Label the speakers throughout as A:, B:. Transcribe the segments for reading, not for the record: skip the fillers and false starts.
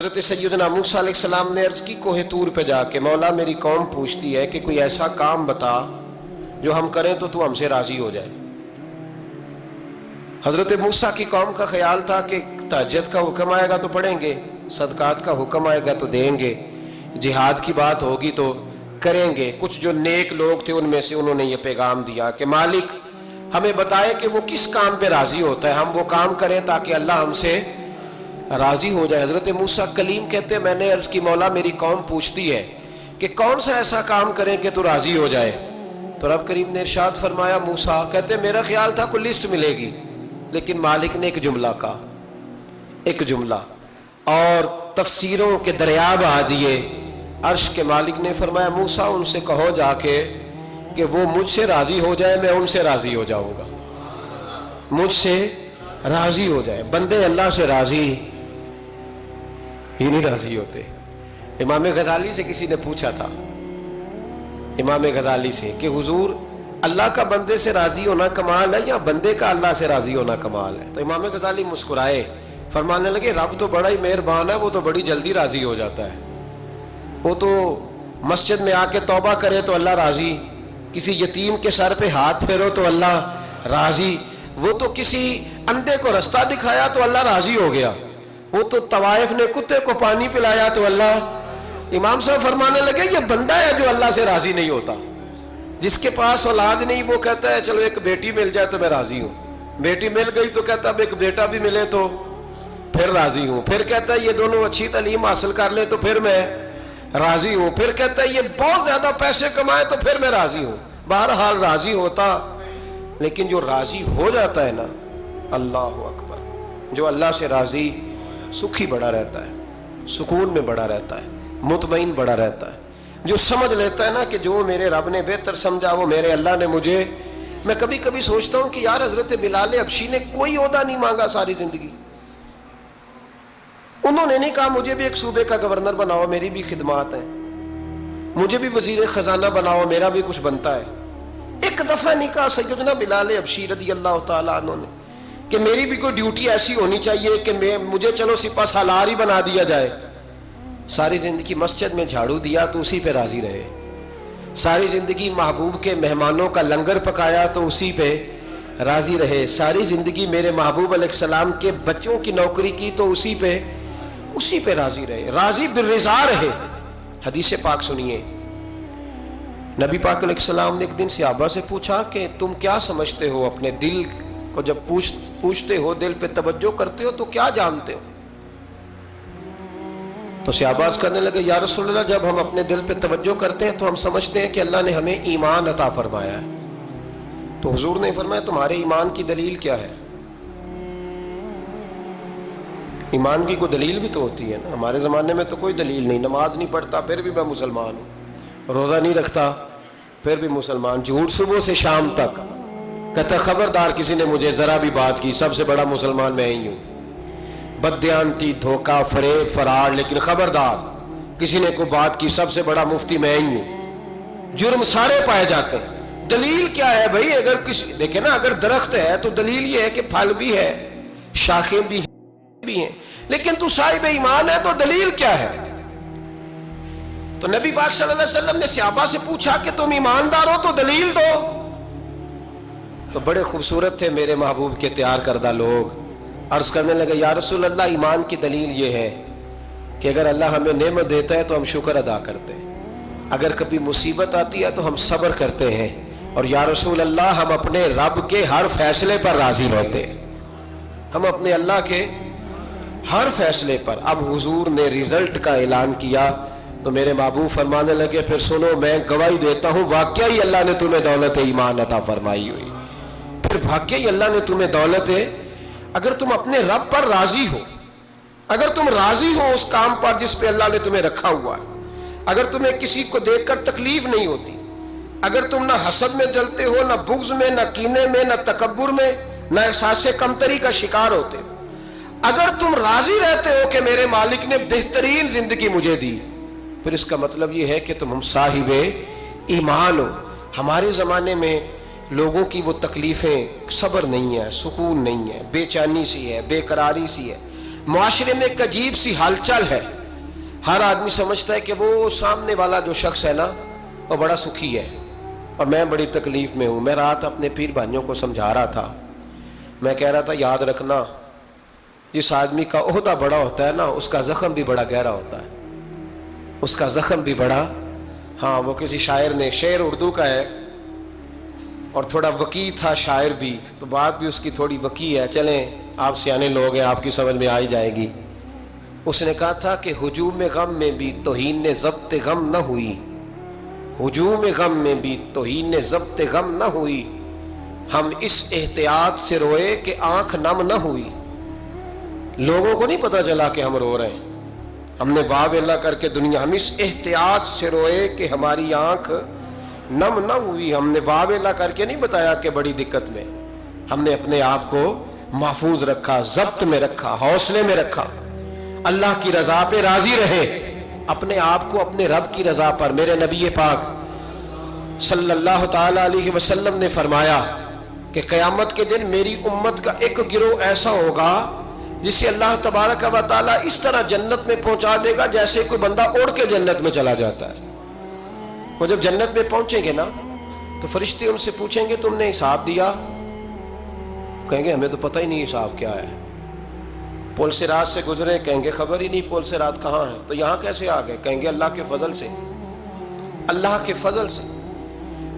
A: حضرت سیدنا موسیٰ علیہ السلام نے عرض کی کوہ طور پہ جا کے مولا میری قوم پوچھتی ہے کہ کوئی ایسا کام بتا جو ہم کریں تو ہم سے راضی ہو جائے۔ حضرت موسیٰ کی قوم کا خیال تھا کہ تہجد کا حکم آئے گا تو پڑھیں گے، صدقات کا حکم آئے گا تو دیں گے، جہاد کی بات ہوگی تو کریں گے۔ کچھ جو نیک لوگ تھے ان میں سے انہوں نے یہ پیغام دیا کہ مالک ہمیں بتائے کہ وہ کس کام پہ راضی ہوتا ہے، ہم وہ کام کریں تاکہ اللہ ہم سے راضی ہو جائے۔ حضرت موسیٰ کلیم کہتے ہیں میں نے عرض کی مولا میری قوم پوچھتی ہے کہ کون سا ایسا کام کریں کہ تو راضی ہو جائے، تو رب کریم نے ارشاد فرمایا موسیٰ کہتے میرا خیال تھا کوئی لسٹ ملے گی، لیکن مالک نے ایک جملہ کہا، ایک جملہ، اور تفسیروں کے دریا بہا دیے۔ عرش کے مالک نے فرمایا موسیٰ ان سے کہو جا کے کہ وہ مجھ سے راضی ہو جائے، میں ان سے راضی ہو جاؤں گا، مجھ سے راضی ہو جائے۔ بندے اللہ سے راضی ہی نہیں راضی ہوتے۔ امام غزالی سے کسی نے پوچھا تھا، امام غزالی سے، کہ حضور اللہ کا بندے سے راضی ہونا کمال ہے یا بندے کا اللہ سے راضی ہونا کمال ہے؟ تو امام غزالی مسکرائے، فرمانے لگے رب تو بڑا ہی مہربان ہے، وہ تو بڑی جلدی راضی ہو جاتا ہے۔ وہ تو مسجد میں آ کے توبہ کرے تو اللہ راضی، کسی یتیم کے سر پہ ہاتھ پھیرو تو اللہ راضی، وہ تو کسی اندھے کو رستہ دکھایا تو اللہ راضی ہو گیا، وہ تو طوائف نے کتے کو پانی پلایا تو اللہ۔ امام صاحب فرمانے لگے یہ بندہ ہے جو اللہ سے راضی نہیں ہوتا، جس کے پاس اولاد نہیں وہ کہتا ہے چلو ایک بیٹی مل جائے تو میں راضی ہوں، بیٹی مل گئی تو کہتا اب ایک بیٹا بھی ملے تو پھر راضی ہوں، پھر کہتا ہے یہ دونوں اچھی تعلیم حاصل کر لے تو پھر میں راضی ہوں، پھر کہتا ہے یہ بہت زیادہ پیسے کمائے تو پھر میں راضی ہوں۔ بہرحال راضی ہوتا، لیکن جو راضی ہو جاتا ہے نا، اللہ اکبر، جو اللہ سے راضی سکھی بڑا رہتا ہے، سکون میں بڑا رہتا ہے، مطمئن بڑا رہتا ہے۔ جو سمجھ لیتا ہے نا کہ جو میرے رب نے بہتر سمجھا وہ میرے اللہ نے مجھے، میں کبھی کبھی سوچتا ہوں کہ یار حضرت بلال حبشی نے کوئی عہدہ نہیں مانگا ساری زندگی، انہوں نے نہیں کہا مجھے بھی ایک صوبے کا گورنر بناؤ میری بھی خدمات ہیں، مجھے بھی وزیر خزانہ بناؤ میرا بھی کچھ بنتا ہے۔ ایک دفعہ نہیں کہا سیدنا بلال حبشی رضی اللہ تعالیٰ عنہ نے کہ میری بھی کوئی ڈیوٹی ایسی ہونی چاہیے کہ مجھے چلو سپہ سالار ہی بنا دیا جائے۔ ساری زندگی مسجد میں جھاڑو دیا تو اسی پہ راضی رہے، ساری زندگی محبوب کے مہمانوں کا لنگر پکایا تو اسی پہ راضی رہے، ساری زندگی میرے محبوب علیہ السلام کے بچوں کی نوکری کی تو اسی پہ راضی رہے، راضی بالرضا رہے۔ حدیث پاک سنیے، نبی پاک علیہ السلام نے ایک دن صحابہ سے پوچھا کہ تم کیا سمجھتے ہو، اپنے دل کو جب پوچھتے ہو، دل پہ توجہ کرتے ہو تو کیا جانتے ہو؟ تو صحابہ کرنے لگے یا رسول اللہ جب ہم اپنے دل پہ توجہ کرتے ہیں تو ہم سمجھتے ہیں کہ اللہ نے ہمیں ایمان عطا فرمایا ہے۔ تو حضور نے فرمایا تمہارے ایمان کی دلیل کیا ہے؟ ایمان کی کوئی دلیل بھی تو ہوتی ہے نا، ہمارے زمانے میں تو کوئی دلیل نہیں، نماز نہیں پڑھتا پھر بھی میں مسلمان ہوں، روزہ نہیں رکھتا پھر بھی مسلمان، جھوٹ صبح سے شام تک، کہتا خبردار کسی نے مجھے ذرا بھی بات کی سب سے بڑا مسلمان میں ہی ہوں، بددیانتی، دھوکہ، فریب، فرار، لیکن خبردار کسی نے کوئی بات کی سب سے بڑا مفتی میں ہی ہوں۔ جرم سارے پائے جاتے ہیں، دلیل کیا ہے بھائی؟ اگر کسی دیکھیں نا، اگر درخت ہے تو دلیل یہ ہے کہ پھل بھی ہے، شاخیں بھی ہیں، لیکن تو صاحب ایمان ہے تو دلیل کیا ہے؟ تو نبی پاک صلی اللہ علیہ وسلم نے صحابہ سے پوچھا کہ تم ایماندار ہو تو دلیل دو۔ تو بڑے خوبصورت تھے میرے محبوب کے تیار کردہ لوگ، عرض کرنے لگے یا رسول اللہ ایمان کی دلیل یہ ہے کہ اگر اللہ ہمیں نعمت دیتا ہے تو ہم شکر ادا کرتے ہیں، اگر کبھی مصیبت آتی ہے تو ہم صبر کرتے ہیں، اور یا رسول اللہ ہم اپنے رب کے ہر فیصلے پر راضی رہتے ہیں، ہم اپنے اللہ کے ہر فیصلے پر۔ اب حضور نے رزلٹ کا اعلان کیا تو میرے محبوب فرمانے لگے پھر سنو میں گواہی دیتا ہوں واقعی اللہ نے تمہیں دولت ایمان عطا فرمائی ہوئی، پھر واقعی اللہ نے تمہیں دولت ہے، اگر تم اپنے رب پر راضی ہو، اگر تم راضی ہو اس کام پر جس پہ اللہ نے تمہیں رکھا ہوا ہے، اگر تمہیں کسی کو دیکھ کر تکلیف نہیں ہوتی، اگر تم نہ حسد میں جلتے ہو، نہ بغض میں، نہ کینے میں، نہ تکبر میں، نہ احساس کمتری کا شکار ہوتے ہو، اگر تم راضی رہتے ہو کہ میرے مالک نے بہترین زندگی مجھے دی، پھر اس کا مطلب یہ ہے کہ تم صاحب ایمان ہو۔ ہمارے زمانے میں لوگوں کی وہ تکلیفیں، صبر نہیں ہے، سکون نہیں ہے، بے چینی سی ہے، بے قراری سی ہے، معاشرے میں ایک عجیب سی ہلچل ہے. ہر آدمی سمجھتا ہے کہ وہ سامنے والا جو شخص ہے نا وہ بڑا سکھی ہے اور میں بڑی تکلیف میں ہوں. میں رات اپنے پیر بھائیوں کو سمجھا رہا تھا. میں کہہ رہا تھا یاد رکھنا جس آدمی کا عہدہ بڑا ہوتا ہے نا اس کا زخم بھی بڑا گہرا ہوتا ہے. اس کا زخم بھی بڑا. ہاں وہ کسی شاعر نے, شعر اردو کا ہے اور تھوڑا وقی تھا شاعر بھی, تو بات بھی اس کی تھوڑی وقی ہے. چلیں آپ سیانے لوگ ہیں, آپ کی سمجھ میں آ ہی جائے گی. اس نے کہا تھا کہ ہجوم غم میں بھی توہین ضبط غم نہ ہوئی, ہجوم غم میں بھی توہین ضبط غم نہ ہوئی, ہم اس احتیاط سے روئے کہ آنکھ نم نہ ہوئی. لوگوں کو نہیں پتا چلا کہ ہم رو رہے ہیں, ہم نے واہ ویلا کر کے دنیا, ہم اس احتیاط سے روئے کہ ہماری آنکھ نم نہ ہوئی. ہم نے واہ ویلا کر کے نہیں بتایا کہ بڑی دقت میں, ہم نے اپنے آپ کو محفوظ رکھا, ضبط میں رکھا, حوصلے میں رکھا. اللہ کی رضا پہ راضی رہے, اپنے آپ کو اپنے رب کی رضا پر. میرے نبی پاک صلی اللہ تعالی علیہ وسلم نے فرمایا کہ قیامت کے دن میری امت کا ایک گروہ ایسا ہوگا جسے اللہ تبارک و تعالیٰ اس طرح جنت میں پہنچا دے گا جیسے کوئی بندہ اڑ کے جنت میں چلا جاتا ہے. وہ جب جنت میں پہنچیں گے نا تو فرشتے ان سے پوچھیں گے تم نے حساب دیا؟ کہیں گے ہمیں تو پتہ ہی نہیں حساب کیا ہے. پل سے رات سے گزرے, کہیں گے خبر ہی نہیں پل سے رات کہاں ہے. تو یہاں کیسے آ گئے؟ کہیں گے اللہ کے فضل سے, اللہ کے فضل سے.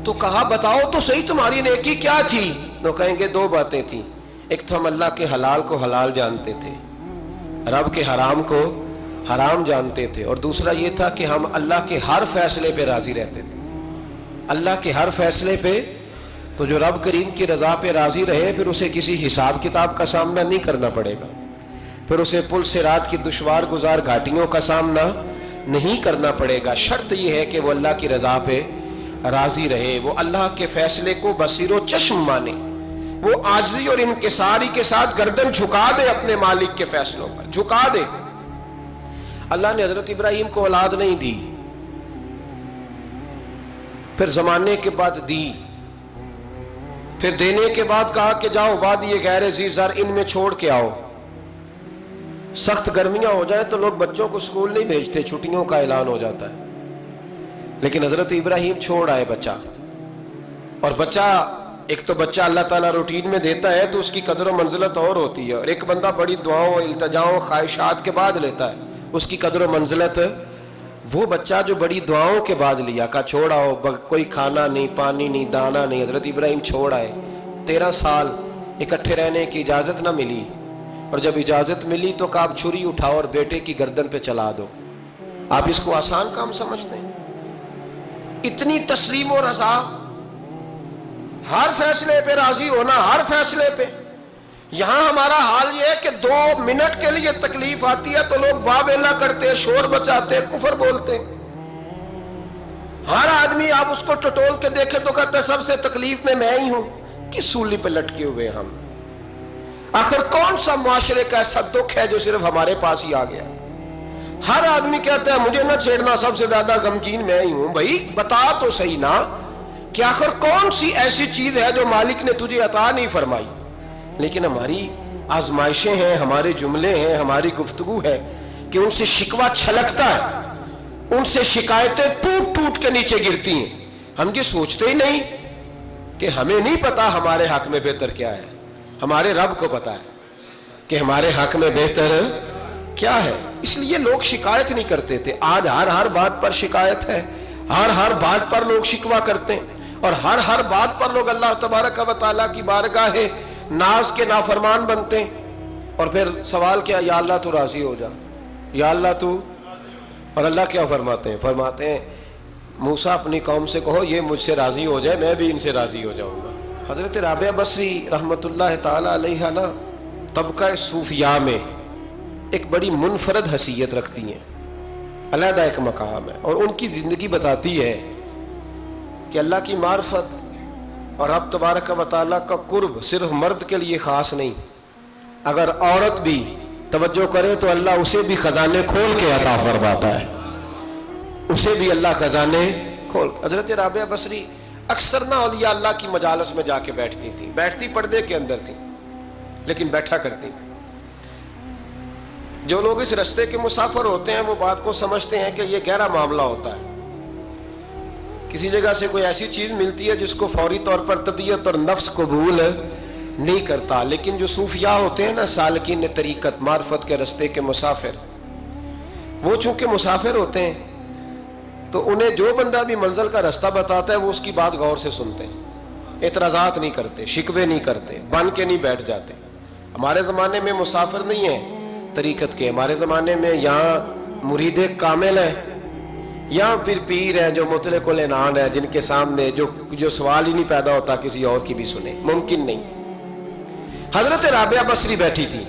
A: تو کہا بتاؤ تو صحیح تمہاری نیکی کیا تھی؟ تو کہیں گے دو باتیں تھیں. ایک تو ہم اللہ کے حلال کو حلال جانتے تھے, رب کے حرام کو حرام جانتے تھے, اور دوسرا یہ تھا کہ ہم اللہ کے ہر فیصلے پہ راضی رہتے تھے. اللہ کے ہر فیصلے پہ. تو جو رب کریم کی رضا پہ راضی رہے پھر اسے کسی حساب کتاب کا سامنا نہیں کرنا پڑے گا, پھر اسے پل صراط کی دشوار گزار گھاٹیوں کا سامنا نہیں کرنا پڑے گا. شرط یہ ہے کہ وہ اللہ کی رضا پہ راضی رہے, وہ اللہ کے فیصلے کو بصیر و چشم مانے, وہ عاجزی اور انکساری کے ساتھ گردن جھکا دے, اپنے مالک کے فیصلوں پر جھکا دے. اللہ نے حضرت ابراہیم کو اولاد نہیں دی, پھر زمانے کے بعد دی, پھر دینے کے بعد کہا کہ جاؤ وادی غیر ذی زرع ان میں چھوڑ کے آؤ. سخت گرمیاں ہو جائیں تو لوگ بچوں کو اسکول نہیں بھیجتے, چھٹیوں کا اعلان ہو جاتا ہے. لیکن حضرت ابراہیم چھوڑ آئے بچہ, اور بچہ ایک تو بچہ اللہ تعالیٰ روٹین میں دیتا ہے تو اس کی قدر و منزلت اور ہوتی ہے, اور ایک بندہ بڑی دعاؤں التجاؤں خواہشات کے بعد لیتا ہے اس کی قدر و منزلت. وہ بچہ جو بڑی دعاؤں کے بعد لیا, کہا چھوڑ آؤ, کوئی کھانا نہیں, پانی نہیں, دانا نہیں. حضرت ابراہیم چھوڑ آئے. 13 سال اکٹھے رہنے کی اجازت نہ ملی, اور جب اجازت ملی تو کہا اب چھری اٹھاؤ اور بیٹے کی گردن پہ چلا دو. آپ اس کو آسان کام سمجھتے ہیں؟ اتنی تسلیم و رضا, ہر فیصلے پہ راضی ہونا, ہر فیصلے پہ. یہاں ہمارا حال یہ ہے کہ 2 منٹ کے لیے تکلیف آتی ہے تو لوگ واہ ویلا کرتے, شور بچاتے, کفر بولتے. ہر آدمی آپ اس کو ٹٹول کے دیکھیں تو کہتا ہے سب سے تکلیف میں ہی ہوں. کس سولی پہ لٹکے ہوئے ہم؟ آخر کون سا معاشرے کا ایسا دکھ ہے جو صرف ہمارے پاس ہی آ گیا؟ ہر آدمی کہتا ہے مجھے نہ چھیڑنا, سب سے زیادہ غمگین میں ہی ہوں. بھائی بتا تو صحیح نا کہ آخر کون سی ایسی چیز ہے جو مالک نے تجھے عطا نہیں فرمائی؟ لیکن ہماری آزمائشیں ہیں, ہمارے جملے ہیں, ہماری گفتگو ہے کہ ان سے شکوہ چھلکتا ہے, ان سے شکایتیں ٹوٹ ٹوٹ کے نیچے گرتی ہیں. ہم یہ سوچتے ہی نہیں کہ ہمیں نہیں پتا ہمارے حق میں بہتر کیا ہے. ہمارے رب کو پتا ہے کہ ہمارے حق میں بہتر کیا ہے. اس لیے لوگ شکایت نہیں کرتے تھے. آج ہر بات پر شکایت ہے, ہر بات پر لوگ شکوہ کرتے ہیں, اور ہر بات پر لوگ اللہ تبارک و تعالیٰ کی بارگاہ ناز کے نافرمان بنتے ہیں. اور پھر سوال کیا, یا اللہ تو راضی ہو جا, یا اللہ تو. اور اللہ کیا فرماتے ہیں؟ فرماتے ہیں موسیٰ اپنی قوم سے کہو یہ مجھ سے راضی ہو جائے, میں بھی ان سے راضی ہو جاؤں گا. حضرت رابعہ بصری رحمت اللہ تعالی علیہ نا طبقہ صوفیاء میں ایک بڑی منفرد حیثیت رکھتی ہیں, علیحدہ ایک مقام ہے, اور ان کی زندگی بتاتی ہے کہ اللہ کی معرفت اور رب تبارک و تعالیٰ کا قرب صرف مرد کے لیے خاص نہیں, اگر عورت بھی توجہ کرے تو اللہ اسے بھی خزانے کھول کے عطا فرماتا ہے, اسے بھی اللہ خزانے کھول. حضرت رابعہ بصری اکثر نہ اولیاء اللہ کی مجالس میں جا کے بیٹھتی تھیں, بیٹھتی پردے کے اندر تھیں لیکن بیٹھا کرتی تھیں. جو لوگ اس رستے کے مسافر ہوتے ہیں وہ بات کو سمجھتے ہیں کہ یہ گہرا معاملہ ہوتا ہے. کسی جگہ سے کوئی ایسی چیز ملتی ہے جس کو فوری طور پر طبیعت اور نفس قبول نہیں کرتا، لیکن جو صوفیاء ہوتے ہیں نا، سالکین طریقت، معرفت کے رستے کے مسافر، وہ چونکہ مسافر ہوتے ہیں تو انہیں جو بندہ بھی منزل کا رستہ بتاتا ہے وہ اس کی بات غور سے سنتے ہیں، اعتراضات نہیں کرتے، شکوے نہیں کرتے، بن کے نہیں بیٹھ جاتے. ہمارے زمانے میں مسافر نہیں ہیں طریقت کے، ہمارے زمانے میں یہاں مرید کامل ہیں یا پھر پیر ہیں جو مطلق العنان ہے، جن کے سامنے جو سوال ہی نہیں پیدا ہوتا کسی اور کی بھی سنے، ممکن نہیں. حضرت رابعہ بصری بیٹھی تھی.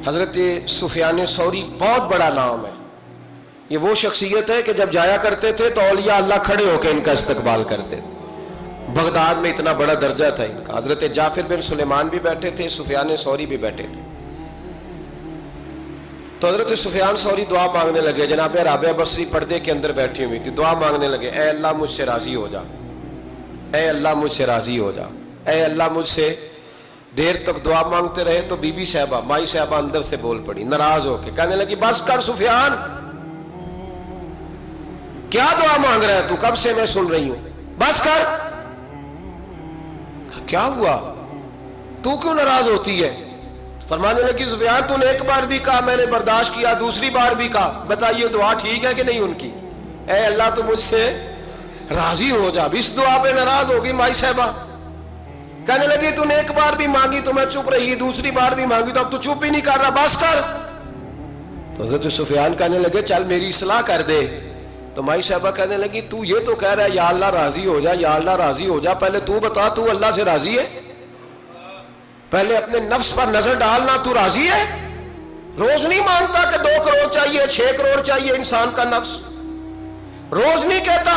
A: حضرت سفیان ثوری بہت بڑا نام ہے، یہ وہ شخصیت ہے کہ جب جایا کرتے تھے تو اولیاء اللہ کھڑے ہو کے ان کا استقبال کرتے تھے. بغداد میں اتنا بڑا درجہ تھا ان کا. حضرت جعفر بن سلیمان بھی بیٹھے تھے، سفیان ثوری بھی بیٹھے تھے. تو حضرت سفیان ثوری دعا مانگنے لگے. جناب رابعہ بصری پردے کے اندر بیٹھی ہوئی تھی، دعا مانگنے لگے، اے اللہ مجھ سے راضی ہو جا، اے اللہ مجھ سے راضی ہو جا، اے اللہ مجھ سے. دیر تک دعا مانگتے رہے تو بی بی صاحبہ، مائی صاحبہ اندر سے بول پڑی ناراض ہو کے، کہنے لگی بس کر سفیان، کیا دعا مانگ رہا ہے تو، کب سے میں سن رہی ہوں، بس کر. کیا ہوا، تو کیوں ناراض ہوتی ہے؟ فرمانے لگی سفیان تو نے ایک بار بھی کہا میں نے برداشت کیا، دوسری بار بھی کہا، بتائیے دعا ٹھیک ہے کہ نہیں ان کی؟ اے اللہ تو مجھ سے راضی ہو جا. اس دعا پہ ناراض ہوگی مائی صاحبہ. کہنے لگی تو نے ایک بار بھی مانگی تو میں چپ رہی، دوسری بار بھی مانگی تو اب تو چپ ہی نہیں کر رہا، بس کر. تو حضرت سفیان کہنے لگے چل میری اصلاح کر دے. تو مائی صاحبہ کہنے لگی تو یہ تو کہہ رہا ہے یا اللہ راضی ہو جا، یا اللہ راضی ہو جا، پہلے تو بتا تو اللہ سے راضی ہے؟ پہلے اپنے نفس پر نظر ڈالنا، تو راضی ہے؟ روز نہیں مانگتا کہ 2 کروڑ چاہیے، 6 کروڑ چاہیے. انسان کا نفس روز نہیں کہتا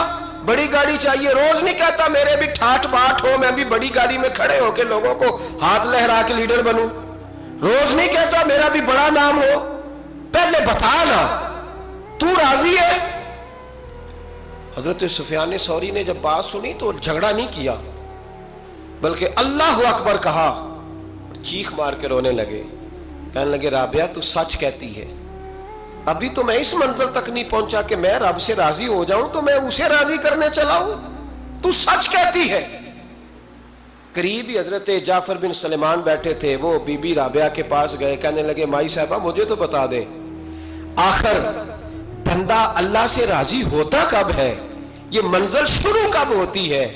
A: بڑی گاڑی چاہیے، روز نہیں کہتا میرے بھی ٹھاٹ باٹ ہو، میں بھی بڑی گاڑی میں کھڑے ہو کے لوگوں کو ہاتھ لہرا کے لیڈر بنوں. روز نہیں کہتا میرا بھی بڑا نام ہو. پہلے بتا نا تو راضی ہے؟ حضرت سفیان ثوری نے جب بات سنی تو جھگڑا نہیں کیا بلکہ اللہ اکبر کہا، چیخ مار کے رونے لگے. کہنے لگے رابعہ تو سچ کہتی ہے، ابھی تو میں اس منظر تک نہیں پہنچا کہ میں رب سے راضی ہو جاؤں تو میں اسے راضی کرنے چلا ہوں، تو سچ کہتی ہے. قریب ہی حضرت جعفر بن سلیمان بیٹھے تھے، وہ بی بی رابعہ کے پاس گئے. کہنے لگے مائی صاحبہ مجھے تو بتا دیں آخر بندہ اللہ سے راضی ہوتا کب ہے، یہ منزل شروع کب ہوتی ہے؟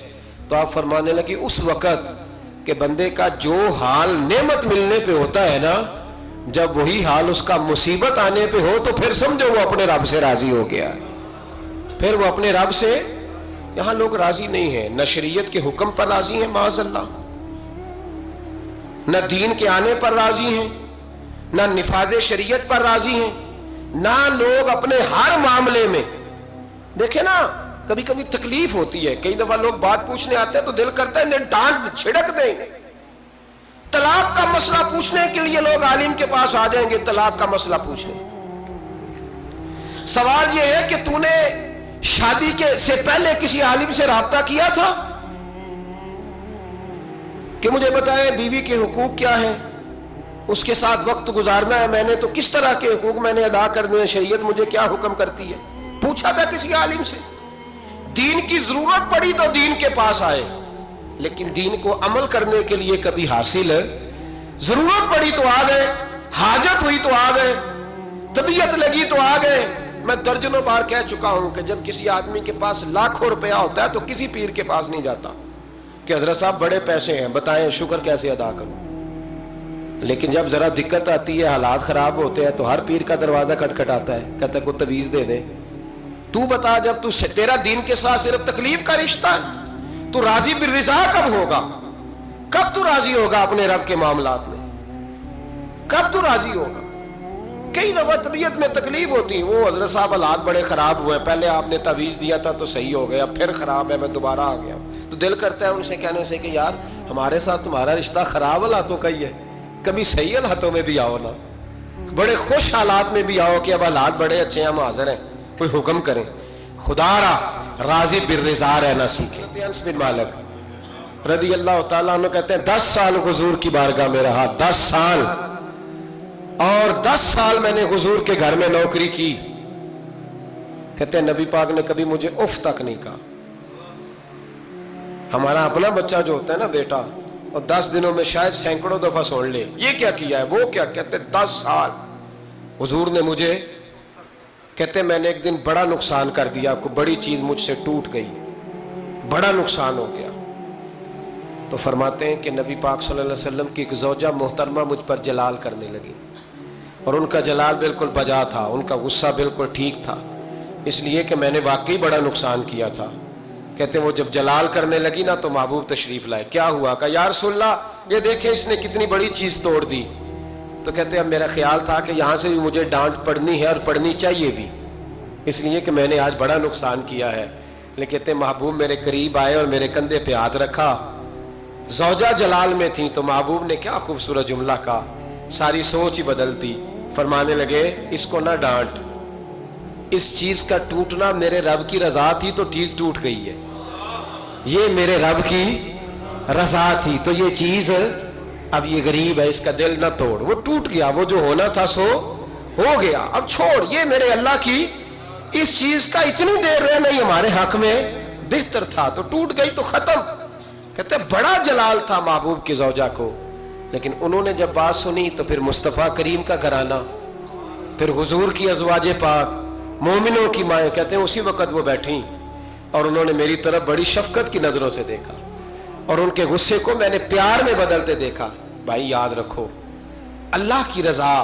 A: تو آپ فرمانے لگے اس وقت کہ بندے کا جو حال نعمت ملنے پہ ہوتا ہے نا، جب وہی حال اس کا مصیبت آنے پہ ہو تو پھر سمجھو وہ اپنے رب سے راضی ہو گیا، پھر وہ اپنے رب سے. یہاں لوگ راضی نہیں ہیں، نہ شریعت کے حکم پر راضی ہیں معاذ اللہ، نہ دین کے آنے پر راضی ہیں، نہ نفاذ شریعت پر راضی ہیں، نہ لوگ اپنے ہر معاملے میں. دیکھیں نا کبھی کبھی تکلیف ہوتی ہے، کئی دفعہ لوگ بات پوچھنے آتے ہیں تو دل کرتا ہے انہیں ڈانٹ چھڑک دیں. طلاق کا مسئلہ پوچھنے کے لیے لوگ عالم کے پاس آ جائیں گے، طلاق کا مسئلہ پوچھنے. سوال یہ ہے کہ تو نے شادی سے پہلے کسی عالم سے رابطہ کیا تھا کہ مجھے بتائے بیوی کے حقوق کیا ہیں، اس کے ساتھ وقت گزارنا ہے میں نے تو کس طرح کے حقوق میں نے ادا کرنے ہیں، شریعت مجھے کیا حکم کرتی ہے؟ پوچھا تھا کسی عالم سے؟ دین کی ضرورت پڑی تو دین کے پاس آئے، لیکن دین کو عمل کرنے کے لیے کبھی حاصل ضرورت پڑی تو آ گئے، حاجت ہوئی تو آ گئے، طبیعت لگی تو آ گئے. میں درجنوں بار کہہ چکا ہوں کہ جب کسی آدمی کے پاس لاکھوں روپیہ ہوتا ہے تو کسی پیر کے پاس نہیں جاتا کہ حضرت صاحب بڑے پیسے ہیں بتائیں شکر کیسے ادا کروں. لیکن جب ذرا دقت آتی ہے، حالات خراب ہوتے ہیں تو ہر پیر کا دروازہ کھٹکھٹاتا ہے، کہتا ہے کوئی تعویذ دے دے. تو بتا جب تیرا دین کے ساتھ صرف تکلیف کا رشتہ ہے تو راضی بالرضا کب ہوگا؟ کب تو راضی ہوگا اپنے رب کے معاملات میں؟ کب تو راضی ہوگا؟ کئی دفعہ طبیعت میں تکلیف ہوتی ہے، وہ حضرت صاحب حالات بڑے خراب ہوئے، پہلے آپ نے تعویذ دیا تھا تو صحیح ہو گیا، پھر خراب ہے میں دوبارہ آ گیا ہوں. تو دل کرتا ہے ان سے کہنے سے کہ یار ہمارے ساتھ تمہارا رشتہ خراب حالاتوں کا ہی ہے، کبھی صحیح حالاتوں میں بھی آؤ نا، بڑے خوش حالات میں بھی آؤ کہ اب حالات بڑے اچھے ہیں ہم حاضر ہیں، کوئی حکم کریں. خدا را راضی بالرضا رہنا سیکھیں. انس بن مالک رضی اللہ تعالیٰ عنہ کہتے ہیں 10 سال حضور کی بارگاہ میں رہا، 10 سال، اور 10 سال میں نے حضور کے گھر میں نوکری کی. کہتے ہیں نبی پاک نے کبھی مجھے اف تک نہیں کہا. ہمارا اپنا بچہ جو ہوتا ہے نا بیٹا، اور 10 دنوں میں شاید سینکڑوں دفعہ سن لے یہ کیا کیا ہے وہ کیا. کہتے 10 سال حضور نے مجھے، کہتے میں نے ایک دن بڑا نقصان کر دیا، کوئی بڑی چیز مجھ سے ٹوٹ گئی، بڑا نقصان ہو گیا. تو فرماتے ہیں کہ نبی پاک صلی اللہ علیہ وسلم کی ایک زوجہ محترمہ مجھ پر جلال کرنے لگی، اور ان کا جلال بالکل بجا تھا، ان کا غصہ بالکل ٹھیک تھا، اس لیے کہ میں نے واقعی بڑا نقصان کیا تھا. کہتے ہیں وہ جب جلال کرنے لگی نا تو محبوب تشریف لائے. کیا ہوا؟ کہا یا رسول اللہ یہ دیکھیں اس نے کتنی بڑی چیز توڑ دی. تو کہتے ہیں اب میرا خیال تھا کہ یہاں سے بھی مجھے ڈانٹ پڑنی ہے اور پڑنی چاہیے بھی، اس لیے کہ میں نے آج بڑا نقصان کیا ہے. لیکن کہتے ہیں محبوب میرے قریب آئے اور میرے کندھے پہ ہاتھ رکھا. زوجہ جلال میں تھی تو محبوب نے کیا خوبصورت جملہ کہا، ساری سوچ ہی بدل دی. فرمانے لگے اس کو نہ ڈانٹ، اس چیز کا ٹوٹنا میرے رب کی رضا تھی تو چیز ٹوٹ گئی ہے، یہ میرے رب کی رضا تھی تو یہ چیز اب یہ غریب ہے اس کا دل نہ توڑ، وہ ٹوٹ گیا، وہ جو ہونا تھا سو ہو گیا، اب چھوڑ، یہ میرے اللہ کی اس چیز کا اتنی دیر رہنا ہی ہمارے حق میں بہتر تھا، تو ٹوٹ گئی تو ختم. کہتے بڑا جلال تھا محبوب کی زوجہ کو. لیکن انہوں نے جب بات سنی تو پھر مصطفیٰ کریم کا گھرانہ، پھر حضور کی ازواج پاک، مومنوں کی مائیں، کہتے ہیں اسی وقت وہ بیٹھیں اور انہوں نے میری طرف بڑی شفقت کی نظروں سے دیکھا اور ان کے غصے کو میں نے پیار میں بدلتے دیکھا. بھائی یاد رکھو اللہ کی رضا.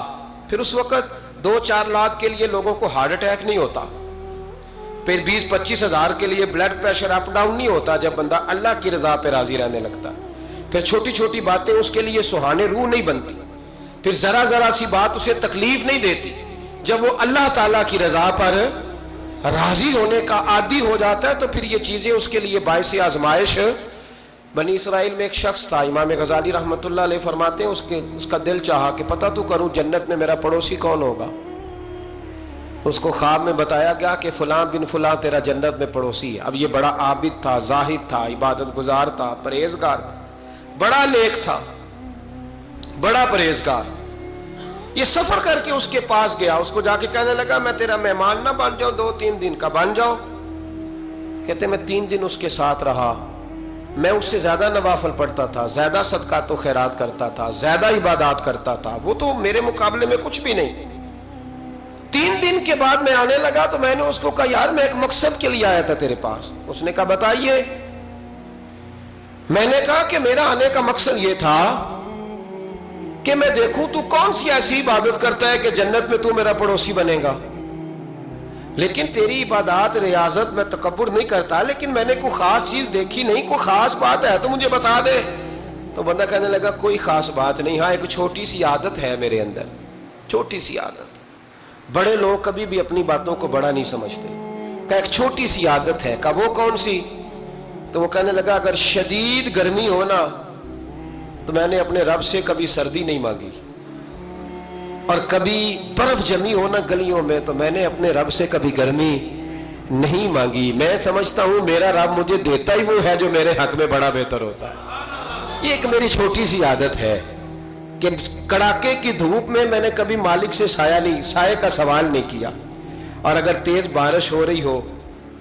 A: پھر اس وقت 2-4 لاکھ کے لیے لوگوں کو ہارٹ اٹیک نہیں ہوتا، پھر 20-25 ہزار کے لیے بلڈ پریشر اپ ڈاؤن نہیں ہوتا جب بندہ اللہ کی رضا پہ راضی رہنے لگتا. پھر چھوٹی چھوٹی باتیں اس کے لیے سہانے روح نہیں بنتی، پھر ذرا ذرا سی بات اسے تکلیف نہیں دیتی. جب وہ اللہ تعالیٰ کی رضا پر راضی ہونے کا عادی ہو جاتا ہے تو پھر یہ چیزیں اس کے لیے باعث آزمائش. بنی اسرائیل میں ایک شخص تھا، امام غزالی رحمۃ اللہ علیہ فرماتے ہیں اس کا دل چاہا کہ پتہ تو کروں جنت میں میرا پڑوسی کون ہوگا. تو اس کو خواب میں بتایا گیا کہ فلاں بن فلاں تیرا جنت میں پڑوسی ہے. اب یہ بڑا عابد تھا، زاہد تھا، عبادت گزار تھا، پرہیزگار تھا، بڑا نیک تھا، بڑا پرہیزگار. یہ سفر کر کے اس کے پاس گیا، اس کو جا کے کہنے لگا میں تیرا مہمان نہ بن جاؤں، 2-3 دن کا بن جاؤ. کہتے میں 3 دن اس کے ساتھ رہا، میں اس سے زیادہ نوافل پڑھتا تھا، زیادہ صدقات و خیرات کرتا تھا، زیادہ عبادات کرتا تھا، وہ تو میرے مقابلے میں کچھ بھی نہیں. 3 دن کے بعد میں آنے لگا تو میں نے اس کو کہا یار میں ایک مقصد کے لیے آیا تھا تیرے پاس. اس نے کہا بتائیے. میں نے کہا کہ میرا آنے کا مقصد یہ تھا کہ میں دیکھوں تو کون سی ایسی عبادت کرتا ہے کہ جنت میں تو میرا پڑوسی بنے گا. لیکن تیری عبادات ریاضت میں تکبر نہیں کرتا، لیکن میں نے کوئی خاص چیز دیکھی نہیں، کوئی خاص بات ہے تو مجھے بتا دے. تو بندہ کہنے لگا کوئی خاص بات نہیں، ہاں ایک چھوٹی سی عادت ہے میرے اندر، چھوٹی سی عادت. بڑے لوگ کبھی بھی اپنی باتوں کو بڑا نہیں سمجھتے. کہ ایک چھوٹی سی عادت ہے. کہ وہ کون سی؟ تو وہ کہنے لگا اگر شدید گرمی ہونا تو میں نے اپنے رب سے کبھی سردی نہیں مانگی، اور کبھی برف جمی ہونا گلیوں میں تو میں نے اپنے رب سے کبھی گرمی نہیں مانگی. میں سمجھتا ہوں میرا رب مجھے دیتا ہی وہ ہے جو میرے حق میں بڑا بہتر ہوتا ہے. یہ ایک میری چھوٹی سی عادت ہے کہ کڑاکے کی دھوپ میں میں نے کبھی مالک سے سائے کا سوال نہیں کیا، اور اگر تیز بارش ہو رہی ہو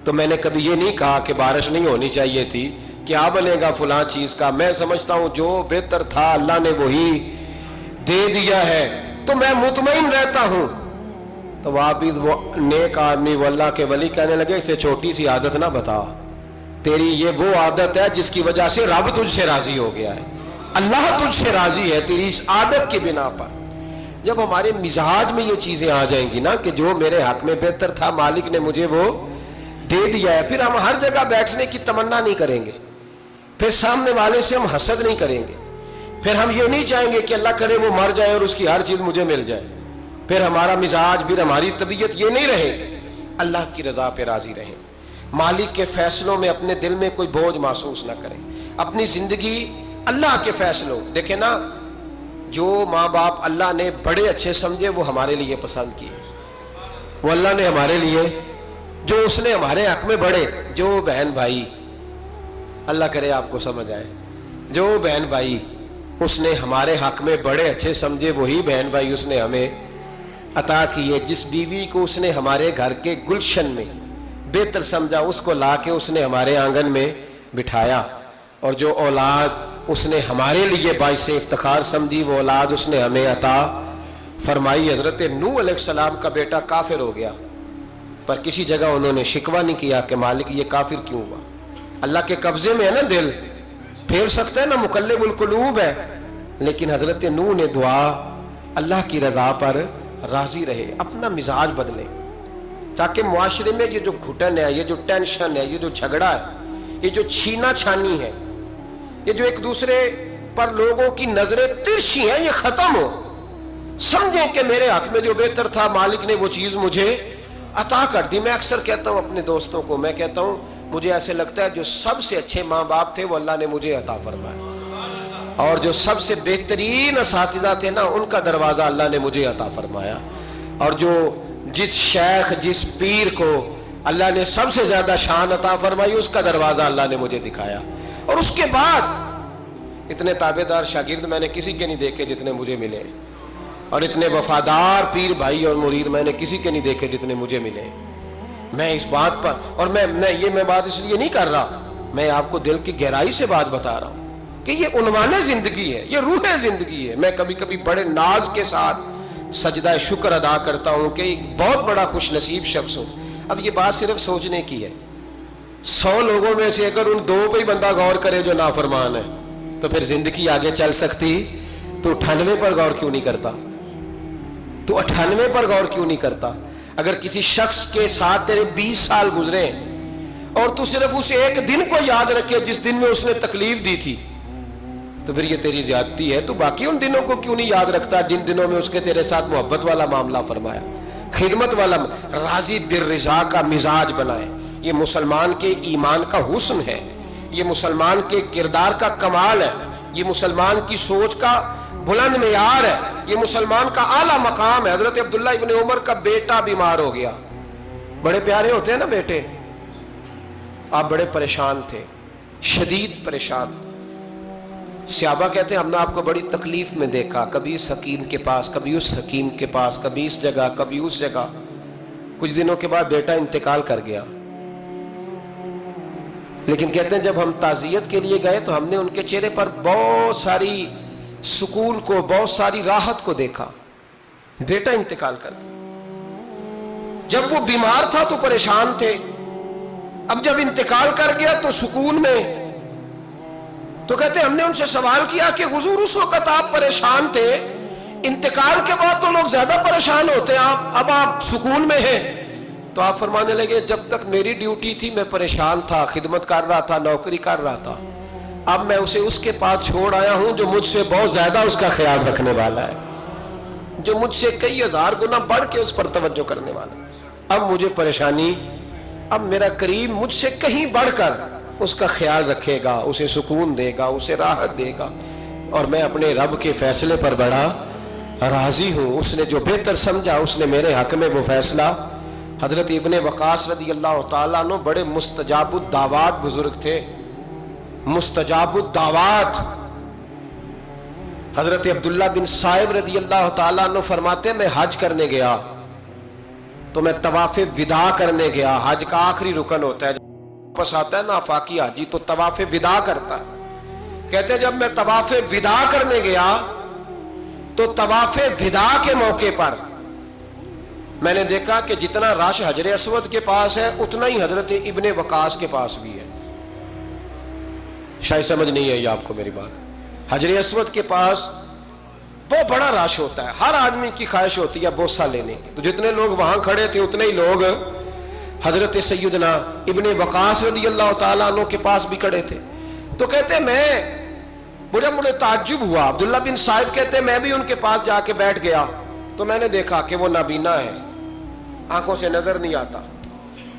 A: تو میں نے کبھی یہ نہیں کہا کہ بارش نہیں ہونی چاہیے تھی، کیا بنے گا فلاں چیز کا. میں سمجھتا ہوں جو بہتر تھا اللہ نے وہی دے دیا ہے تو میں مطمئن رہتا ہوں. تو عابد وہ نیک آدمی وہ اللہ کے ولی کہنے لگے اسے چھوٹی سی عادت نہ بتا، تیری یہ وہ عادت ہے جس کی وجہ سے رب تجھ سے راضی ہو گیا ہے، اللہ تجھ سے راضی ہے تیری اس عادت کی بنا پر. جب ہمارے مزاج میں یہ چیزیں آ جائیں گی نا کہ جو میرے حق میں بہتر تھا مالک نے مجھے وہ دے دیا ہے، پھر ہم ہر جگہ بیٹھنے کی تمنا نہیں کریں گے، پھر سامنے والے سے ہم حسد نہیں کریں گے، پھر ہم یہ نہیں چاہیں گے کہ اللہ کرے وہ مر جائے اور اس کی ہر چیز مجھے مل جائے. پھر ہمارا مزاج، پھر ہماری طبیعت یہ نہیں رہے. اللہ کی رضا پہ راضی رہیں، مالک کے فیصلوں میں اپنے دل میں کوئی بوجھ محسوس نہ کریں، اپنی زندگی اللہ کے فیصلوں. دیکھیں نا جو ماں باپ اللہ نے بڑے اچھے سمجھے وہ ہمارے لیے پسند کیے، وہ اللہ نے ہمارے لیے جو اس نے ہمارے حق میں بڑے، جو بہن بھائی، اللہ کرے آپ کو سمجھ آئے، جو بہن بھائی اس نے ہمارے حق میں بڑے اچھے سمجھے وہی بہن بھائی اس نے ہمیں عطا کیے. جس بیوی کو اس نے ہمارے گھر کے گلشن میں بہتر سمجھا اس کو لا کے اس نے ہمارے آنگن میں بٹھایا, اور جو اولاد اس نے ہمارے لیے باعث افتخار سمجھی وہ اولاد اس نے ہمیں عطا فرمائی. حضرت نوح علیہ السلام کا بیٹا کافر ہو گیا, پر کسی جگہ انہوں نے شکوہ نہیں کیا کہ مالک یہ کافر کیوں ہوا. اللہ کے قبضے میں ہے نا دل, پھیر سکتا ہے نا, مقلب القلوب ہے. لیکن حضرت نوح نے دعا اللہ کی رضا پر راضی رہے, اپنا مزاج بدلے, تاکہ معاشرے میں یہ جو گھٹن ہے, یہ جو ٹینشن ہے, یہ جو جھگڑا ہے, یہ جو چھینا چھانی ہے, یہ جو ایک دوسرے پر لوگوں کی نظریں ترچھی ہیں, یہ ختم ہو. سمجھیں کہ میرے حق میں جو بہتر تھا مالک نے وہ چیز مجھے عطا کر دی. میں اکثر کہتا ہوں اپنے دوستوں کو, میں کہتا ہوں مجھے ایسے لگتا ہے جو سب سے اچھے ماں باپ تھے وہ اللہ نے مجھے عطا فرمایا, اور جو سب سے بہترین اساتذہ تھے نا ان کا دروازہ اللہ نے مجھے عطا فرمایا. اور جو جس شیخ جس پیر کو اللہ نے سب سے زیادہ شان عطا فرمائی اس کا دروازہ اللہ نے مجھے دکھایا. اور اس کے بعد اتنے تابعدار شاگرد میں نے کسی کے نہیں دیکھے جتنے مجھے ملے, اور اتنے وفادار پیر بھائی اور مرید میں نے کسی کے نہیں دیکھے جتنے مجھے ملے. میں اس بات پر, اور میں بات اس لیے نہیں کر رہا, میں آپ کو دل کی گہرائی سے بات بتا رہا ہوں کہ یہ عنوان زندگی ہے, یہ روح زندگی ہے. میں کبھی کبھی بڑے ناز کے ساتھ سجدہ شکر ادا کرتا ہوں کہ ایک بہت بڑا خوش نصیب شخص ہوں. اب یہ بات صرف سوچنے کی ہے, 100 لوگوں میں سے اگر ان 2 پہ ہی بندہ غور کرے جو نافرمان ہے تو پھر زندگی آگے چل سکتی. تو 98 پر غور کیوں نہیں کرتا, تو 98 پر غور کیوں نہیں کرتا؟ اگر کسی شخص کے ساتھ تیرے 20 سال گزرے اور تو صرف اس ایک دن کو یاد رکھے جس دن میں اس نے تکلیف دی تھی, تو پھر یہ تیری زیادتی ہے. تو باقی ان دنوں کو کیوں نہیں یاد رکھتا جن دنوں میں اس کے تیرے ساتھ محبت والا معاملہ فرمایا, خدمت والا, راضی بالرضا کا مزاج بنائے. یہ مسلمان کے ایمان کا حسن ہے, یہ مسلمان کے کردار کا کمال ہے, یہ مسلمان کی سوچ کا بلند معیار ہے, یہ مسلمان کا اعلیٰ مقام ہے. حضرت عبداللہ ابن عمر کا بیٹا بیمار ہو گیا. بڑے پیارے ہوتے ہیں نا بیٹے, آپ بڑے پریشان تھے, شدید پریشان. صحابہ کہتے ہیں ہم نے آپ کو بڑی تکلیف میں دیکھا, کبھی اس حکیم کے پاس, کبھی اس حکیم کے پاس, کبھی اس جگہ, کبھی اس جگہ. کچھ دنوں کے بعد بیٹا انتقال کر گیا. لیکن کہتے ہیں جب ہم تعزیت کے لیے گئے تو ہم نے ان کے چہرے پر بہت ساری سکون کو, بہت ساری راحت کو دیکھا. بیٹا انتقال کر گیا. جب وہ بیمار تھا تو پریشان تھے, اب جب انتقال کر گیا تو سکون میں. تو کہتے ہیں ہم نے ان سے سوال کیا کہ حضور اس وقت آپ پریشان تھے, انتقال کے بعد تو لوگ زیادہ پریشان ہوتے ہیں, اب آپ سکون میں ہیں. تو آپ فرمانے لگے جب تک میری ڈیوٹی تھی میں پریشان تھا, خدمت کر رہا تھا, نوکری کر رہا تھا. اب میں اسے اس کے پاس چھوڑ آیا ہوں جو مجھ سے بہت زیادہ اس کا خیال رکھنے والا ہے, جو مجھ سے کئی ہزار گنا بڑھ کے اس پر توجہ کرنے والا ہے. اب مجھے پریشانی, اب میرا قریب مجھ سے کہیں بڑھ کر اس کا خیال رکھے گا, اسے سکون دے گا, اسے راحت دے گا, اور میں اپنے رب کے فیصلے پر بڑا راضی ہوں. اس نے جو بہتر سمجھا اس نے میرے حق میں وہ فیصلہ. حضرت ابن وقاص رضی اللہ تعالیٰ عنہ بڑے مستجاب الدعوات بزرگ تھے, مستجاب الدعوات. حضرت عبداللہ بن صائب رضی اللہ تعالیٰ عنہ فرماتے میں حج کرنے گیا تو میں طواف وداع کرنے گیا. حج کا آخری رکن ہوتا ہے, واپس آتا ہے نا آفاقی حاجی تو طواف وداع کرتا ہے. کہتے ہیں جب میں طواف وداع کرنے گیا تو طواف وداع کے موقع پر میں نے دیکھا کہ جتنا رش حجر اسود کے پاس ہے اتنا ہی حضرت ابن وقاص کے پاس بھی ہے. شاید سمجھ نہیں آئی آپ کو میری بات. حجر اسود کے پاس بہت بڑا رش ہوتا ہے, ہر آدمی کی خواہش ہوتی ہے بوسہ لینے کی. تو جتنے لوگ وہاں کھڑے تھے اتنے ہی لوگ حضرت سیدنا ابن وقاص رضی اللہ تعالیٰ عنہ کے پاس بھی کھڑے تھے. تو کہتے مجھے تعجب ہوا. عبداللہ بن صائب کہتے میں بھی ان کے پاس جا کے بیٹھ گیا تو میں نے دیکھا کہ وہ نابینا ہے, آنکھوں سے نظر نہیں آتا.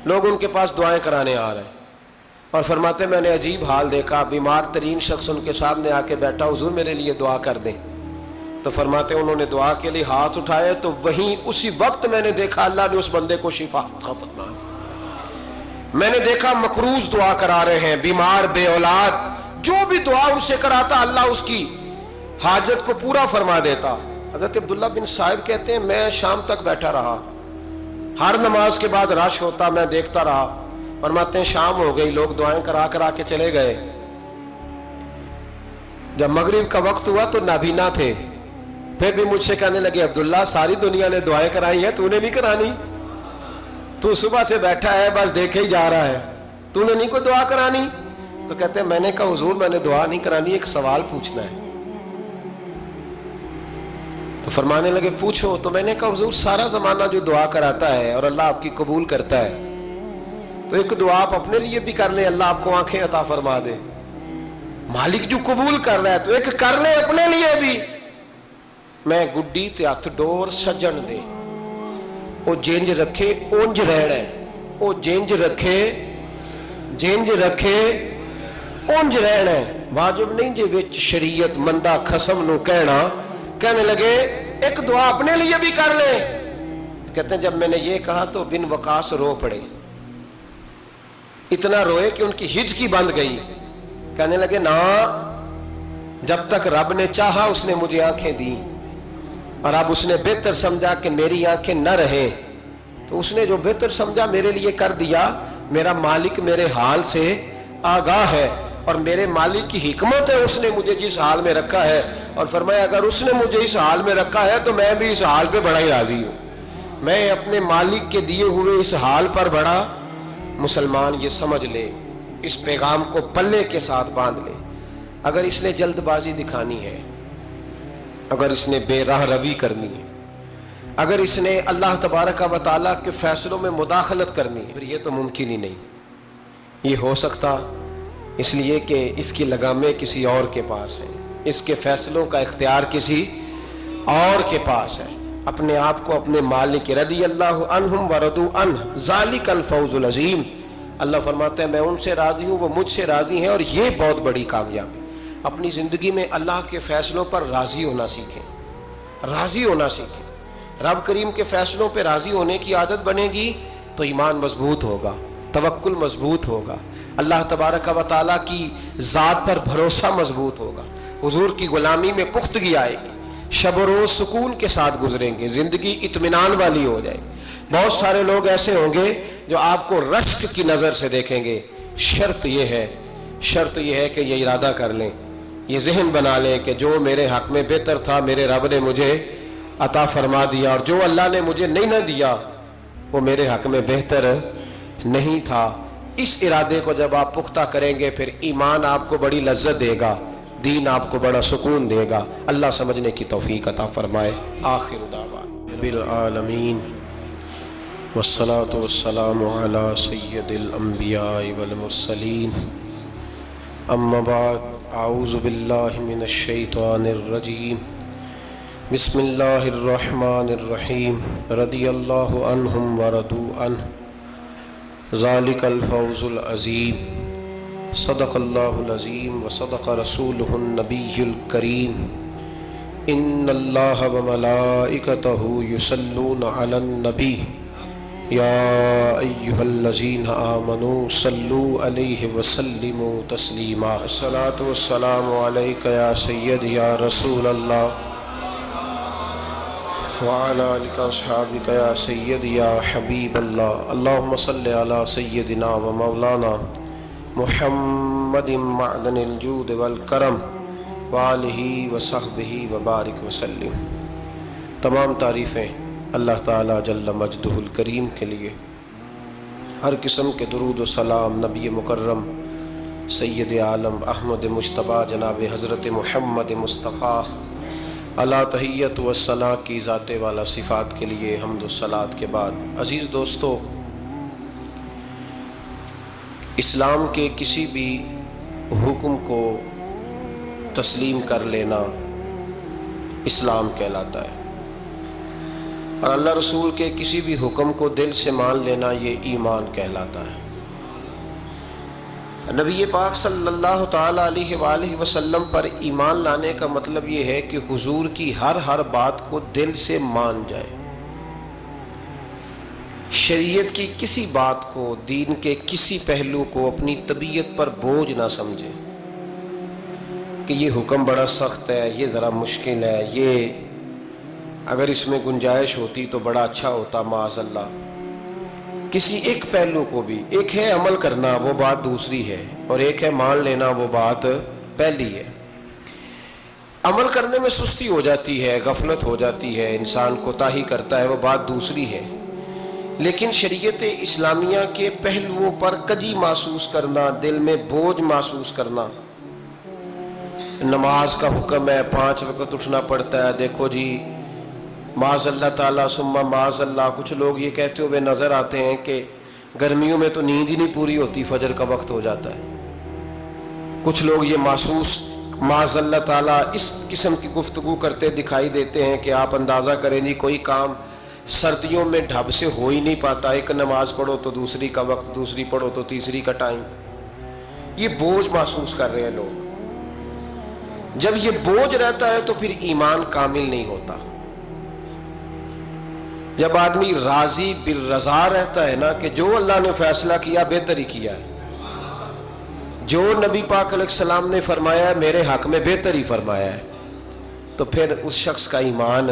A: لوگ ان کے پاس دعائیں کرانے آ رہے ہیں, اور فرماتے میں نے عجیب حال دیکھا, بیمار ترین شخص ان کے سامنے آ کے بیٹھا, حضور میرے لیے دعا کر دیں. تو فرماتے انہوں نے دعا کے لیے ہاتھ اٹھائے تو وہیں اسی وقت میں نے دیکھا اللہ نے اس بندے کو شفا عطا فرمائی. میں نے دیکھا مقروض دعا کرا رہے ہیں, بیمار, بے اولاد, جو بھی دعا ان سے کراتا اللہ اس کی حاجت کو پورا فرما دیتا۔ حضرت عبداللہ بن صاحب کہتے ہیں میں شام تک بیٹھا رہا، ہر نماز کے بعد رش ہوتا، میں دیکھتا رہا۔ فرماتے ہیں شام ہو گئی، لوگ دعائیں کرا کے چلے گئے۔ جب مغرب کا وقت ہوا تو نابینا تھے، پھر بھی مجھ سے کہنے لگے عبداللہ ساری دنیا نے دعائیں کرائی ہیں، تو نے نہیں کرانی؟ تو صبح سے بیٹھا ہے بس دیکھے ہی جا رہا ہے، تو نے نہیں کوئی دعا کرانی؟ تو کہتے ہیں میں نے کہا حضور میں نے دعا نہیں کرانی، ایک سوال پوچھنا ہے۔ تو فرمانے لگے پوچھو۔ تو میں نے کہا حضور سارا زمانہ جو دعا کراتا ہے اور اللہ آپ کی قبول کرتا ہے، تو ایک دعا آپ اپنے لیے بھی کر لیں، اللہ آپ کو آنکھیں عطا فرما دے۔ مالک جو قبول کر رہا ہے تو ایک کر لیں اپنے لیے بھی۔ میں گڈی تے ہتھ ڈور سجن دے، او جینج رکھے اونج رہنا ہے، او جینج رکھے جینج رکھے اونج رہنا ہے۔ واجب نہیں جے وچ شریعت مندہ خصم نو کہنے لگے ایک دعا اپنے لیے بھی کر لیں۔ کہتے ہیں جب میں نے یہ کہا تو بن وقاص رو پڑے، اتنا روئے کہ ان کی ہچکی بند گئی۔ کہنے لگے نا، جب تک رب نے چاہا اس نے مجھے آنکھیں دی، اور اب اس نے بہتر سمجھا کہ میری آنکھیں نہ رہیں، تو اس نے جو بہتر سمجھا میرے لیے کر دیا۔ میرا مالک میرے حال سے آگاہ ہے، اور میرے مالک کی حکمت ہے، اس نے مجھے جس حال میں رکھا ہے، اور فرمایا اگر اس نے مجھے اس حال میں رکھا ہے تو میں بھی اس حال پہ بڑا ہی راضی ہوں۔ میں اپنے مالک کے دیے ہوئے اس حال پر بڑا۔ مسلمان یہ سمجھ لے، اس پیغام کو پلے کے ساتھ باندھ لے۔ اگر اس نے جلد بازی دکھانی ہے، اگر اس نے بے راہ روی کرنی ہے، اگر اس نے اللہ تبارک و تعالیٰ کے فیصلوں میں مداخلت کرنی ہے، پھر یہ تو ممکن ہی نہیں۔ یہ ہو سکتا اس لیے کہ اس کی لگامیں کسی اور کے پاس ہیں، اس کے فیصلوں کا اختیار کسی اور کے پاس ہے۔ اپنے آپ کو اپنے مالک رضی اللہ عنہم ورضوا عنہ ذالک الفوز العظیم، اللہ فرماتا ہے میں ان سے راضی ہوں، وہ مجھ سے راضی ہیں، اور یہ بہت بڑی کامیابی۔ اپنی زندگی میں اللہ کے فیصلوں پر راضی ہونا سیکھیں، راضی ہونا سیکھیں۔ رب کریم کے فیصلوں پہ راضی ہونے کی عادت بنے گی تو ایمان مضبوط ہوگا، توکل مضبوط ہوگا، اللہ تبارک و تعالیٰ کی ذات پر بھروسہ مضبوط ہوگا، حضور کی غلامی میں پختگی آئے گی، شب و روز سکون کے ساتھ گزریں گے، زندگی اطمینان والی ہو جائے گی۔ بہت سارے لوگ ایسے ہوں گے جو آپ کو رشک کی نظر سے دیکھیں گے۔ شرط یہ ہے کہ یہ ارادہ کر لیں، یہ ذہن بنا لیں کہ جو میرے حق میں بہتر تھا میرے رب نے مجھے عطا فرما دیا، اور جو اللہ نے مجھے نہیں نہ دیا وہ میرے حق میں بہتر نہیں تھا۔ اس ارادے کو جب آپ پختہ کریں گے پھر ایمان آپ کو بڑی لذت دے گا، دین آپ کو بڑا سکون دے گا۔ اللہ سمجھنے کی توفیق عطا فرمائے۔ آخر دعوانا بالعالمین والصلاة والسلام على سید الانبیاء والمرسلین، اما بعد، اعوذ باللہ من الشیطان الرجیم، بسم اللہ الرحمن الرحیم، رضی اللہ عنہم ورضوا عنہ ذالک الفوز العظیم، صدق اللہ العظیم وصدق رسولہ النبی الکریم، ان اللہ وملائکتہ یصلون علی النبی یا ایہا الذین آمنوا صلوا علیہ وسلموا تسلیما۔ الصلاۃ والسلام علیک یا سید یا رسول اللہ وعلی آلک واصحابک یا سید یا حبیب اللہ، اللہم صلی علی سیدنا و مولانا محمد معدن الجود والکرم وآلہ وصحبہ وبارک وسلم۔ تمام تعریفیں اللہ تعالیٰ جل مجدہ الکریم کے لیے، ہر قسم کے درود و سلام نبی مکرم سید عالم احمد مجتبیٰ جناب حضرت محمد مصطفیٰ علی تحیت و ثنا کی ذات والا صفات کے لیے حمد و صلات کے بعد، عزیز دوستو، اسلام کے کسی بھی حکم کو تسلیم کر لینا اسلام کہلاتا ہے، اور اللہ رسول کے کسی بھی حکم کو دل سے مان لینا یہ ایمان کہلاتا ہے۔ نبی پاک صلی اللہ تعالیٰ علیہ وآلہ وسلم پر ایمان لانے کا مطلب یہ ہے کہ حضور کی ہر بات کو دل سے مان جائے، شریعت کی کسی بات کو، دین کے کسی پہلو کو اپنی طبیعت پر بوجھ نہ سمجھے کہ یہ حکم بڑا سخت ہے، یہ ذرا مشکل ہے، یہ اگر اس میں گنجائش ہوتی تو بڑا اچھا ہوتا، معاذ اللہ. کسی ایک پہلو کو بھی، ایک ہے عمل کرنا وہ بات دوسری ہے، اور ایک ہے مان لینا وہ بات پہلی ہے. عمل کرنے میں سستی ہو جاتی ہے، غفلت ہو جاتی ہے، انسان کوتاہی کرتا ہے، وہ بات دوسری ہے. لیکن شریعت اسلامیہ کے پہلوؤں پر کجی محسوس کرنا، دل میں بوجھ محسوس کرنا، نماز کا حکم ہے 5 وقت اٹھنا پڑتا ہے، دیکھو جی معاذ اللہ تعالیٰ ثم معاذ اللہ کچھ لوگ یہ کہتے ہوئے نظر آتے ہیں کہ گرمیوں میں تو نیند ہی نہیں پوری ہوتی، فجر کا وقت ہو جاتا ہے. کچھ لوگ یہ محسوس معاذ اللہ تعالیٰ اس قسم کی گفتگو کرتے دکھائی دیتے ہیں کہ آپ اندازہ کریں جی کوئی کام سردیوں میں ڈھب سے ہو ہی نہیں پاتا، ایک نماز پڑھو تو دوسری کا وقت، دوسری پڑھو تو تیسری کا ٹائم. یہ بوجھ محسوس کر رہے ہیں لوگ. جب یہ بوجھ رہتا ہے تو پھر ایمان کامل نہیں ہوتا. جب آدمی راضی بالرضا رہتا ہے نا کہ جو اللہ نے فیصلہ کیا بہتر ہی کیا ہے، جو نبی پاک علیہ السلام نے فرمایا ہے میرے حق میں بہتر ہی فرمایا ہے، تو پھر اس شخص کا ایمان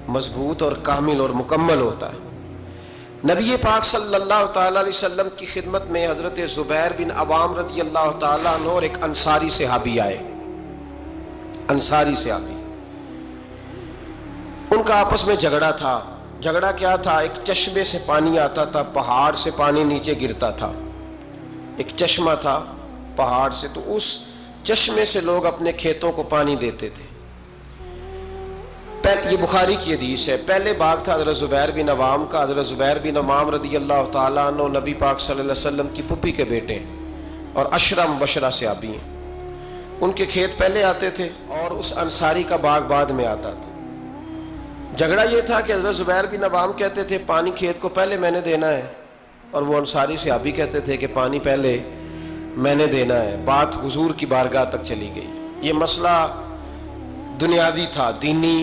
A: مضبوط اور کامل اور مکمل ہوتا ہے. نبی پاک صلی اللہ تعالیٰ علیہ وسلم کی خدمت میں حضرت زبیر بن عوام رضی اللہ تعالیٰ عنہ اور ایک انصاری صحابی آئے. انصاری صحابی، ان کا آپس میں جھگڑا تھا. جھگڑا کیا تھا؟ ایک چشمے سے پانی آتا تھا، پہاڑ سے پانی نیچے گرتا تھا. ایک چشمہ تھا پہاڑ سے، تو اس چشمے سے لوگ اپنے کھیتوں کو پانی دیتے تھے. یہ بخاری کی حدیث ہے. پہلے باغ تھا حضرت زبیر بن عوام کا. حضرت زبیر بن عوام رضی اللہ تعالیٰ عنہ نبی پاک صلی اللہ علیہ وسلم کی پھپھی کے بیٹے ہیں اور عشرہ مبشرہ صحابی ہیں. ان کے کھیت پہلے آتے تھے اور اس انصاری کا باغ بعد میں آتا تھا. جھگڑا یہ تھا کہ حضرت زبیر بن عوام کہتے تھے پانی کھیت کو پہلے میں نے دینا ہے، اور وہ انصاری صحابی کہتے تھے کہ پانی پہلے میں نے دینا ہے. بات حضور کی بارگاہ تک چلی گئی. یہ مسئلہ دنیاوی تھا، دینی.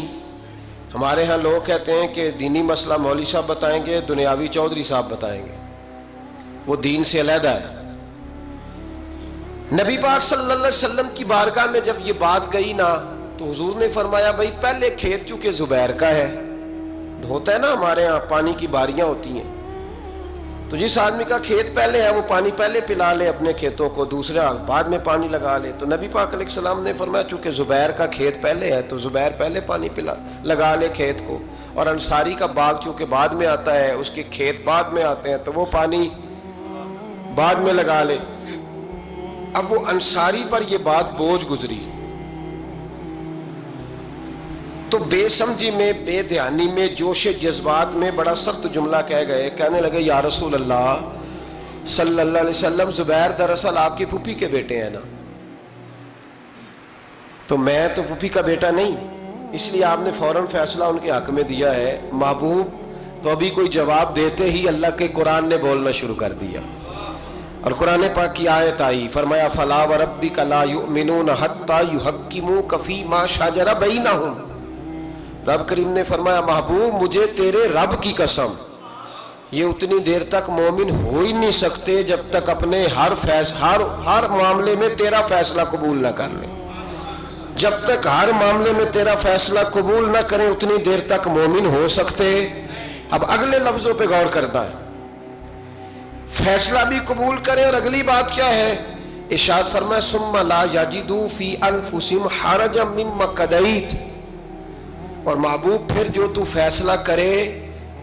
A: ہمارے ہاں لوگ کہتے ہیں کہ دینی مسئلہ مولوی صاحب بتائیں گے، دنیاوی چودھری صاحب بتائیں گے، وہ دین سے علیحدہ ہے. نبی پاک صلی اللہ علیہ وسلم کی بارگاہ میں جب یہ بات گئی نا تو حضور نے فرمایا بھائی پہلے کھیت چونکہ زبیر کا ہے، ہوتا ہے نا ہمارے ہاں پانی کی باریاں ہوتی ہیں، تو جس آدمی کا کھیت پہلے ہے وہ پانی پہلے پلا لے اپنے کھیتوں کو، دوسرا بعد میں پانی لگا لے. تو نبی پاک علیہ السلام نے فرمایا چونکہ زبیر کا کھیت پہلے ہے تو زبیر پہلے پانی لگا لے کھیت کو، اور انصاری کا باغ چونکہ بعد میں آتا ہے، اس کے کھیت بعد میں آتے ہیں تو وہ پانی بعد میں لگا لے. اب وہ انصاری پر یہ بات بوجھ گزری تو بے سمجھی میں، بے دھیانی میں، جوش جذبات میں بڑا سخت جملہ کہہ گئے. کہنے لگے یا رسول اللہ صلی اللہ علیہ وسلم، زبیر دراصل آپ کی پھوپھی کے بیٹے ہیں نا، تو میں تو پھوپھی کا بیٹا نہیں، اس لیے آپ نے فوراً فیصلہ ان کے حق میں دیا ہے. محبوب تو ابھی کوئی جواب دیتے ہی اللہ کے قرآن نے بولنا شروع کر دیا، اور قرآن پاک کی آیت آئی، فرمایا فلا وربک لا یؤمنون حتی یحکموک فیما شجر بینہم. رب کریم نے فرمایا محبوب مجھے تیرے رب کی قسم، یہ اتنی دیر تک مومن ہو ہی نہیں سکتے جب تک اپنے ہر معاملے میں تیرا فیصلہ قبول نہ کر لیں. جب تک ہر معاملے میں تیرا فیصلہ قبول نہ کریں اتنی دیر تک مومن ہو سکتے. اب اگلے لفظوں پہ غور کرنا ہے، فیصلہ بھی قبول کریں، اور اگلی بات کیا ہے؟ ارشاد فرمایا ثم لا یجدوا فی انفسہم حرجا مما قضیت. اور محبوب پھر جو تو فیصلہ کرے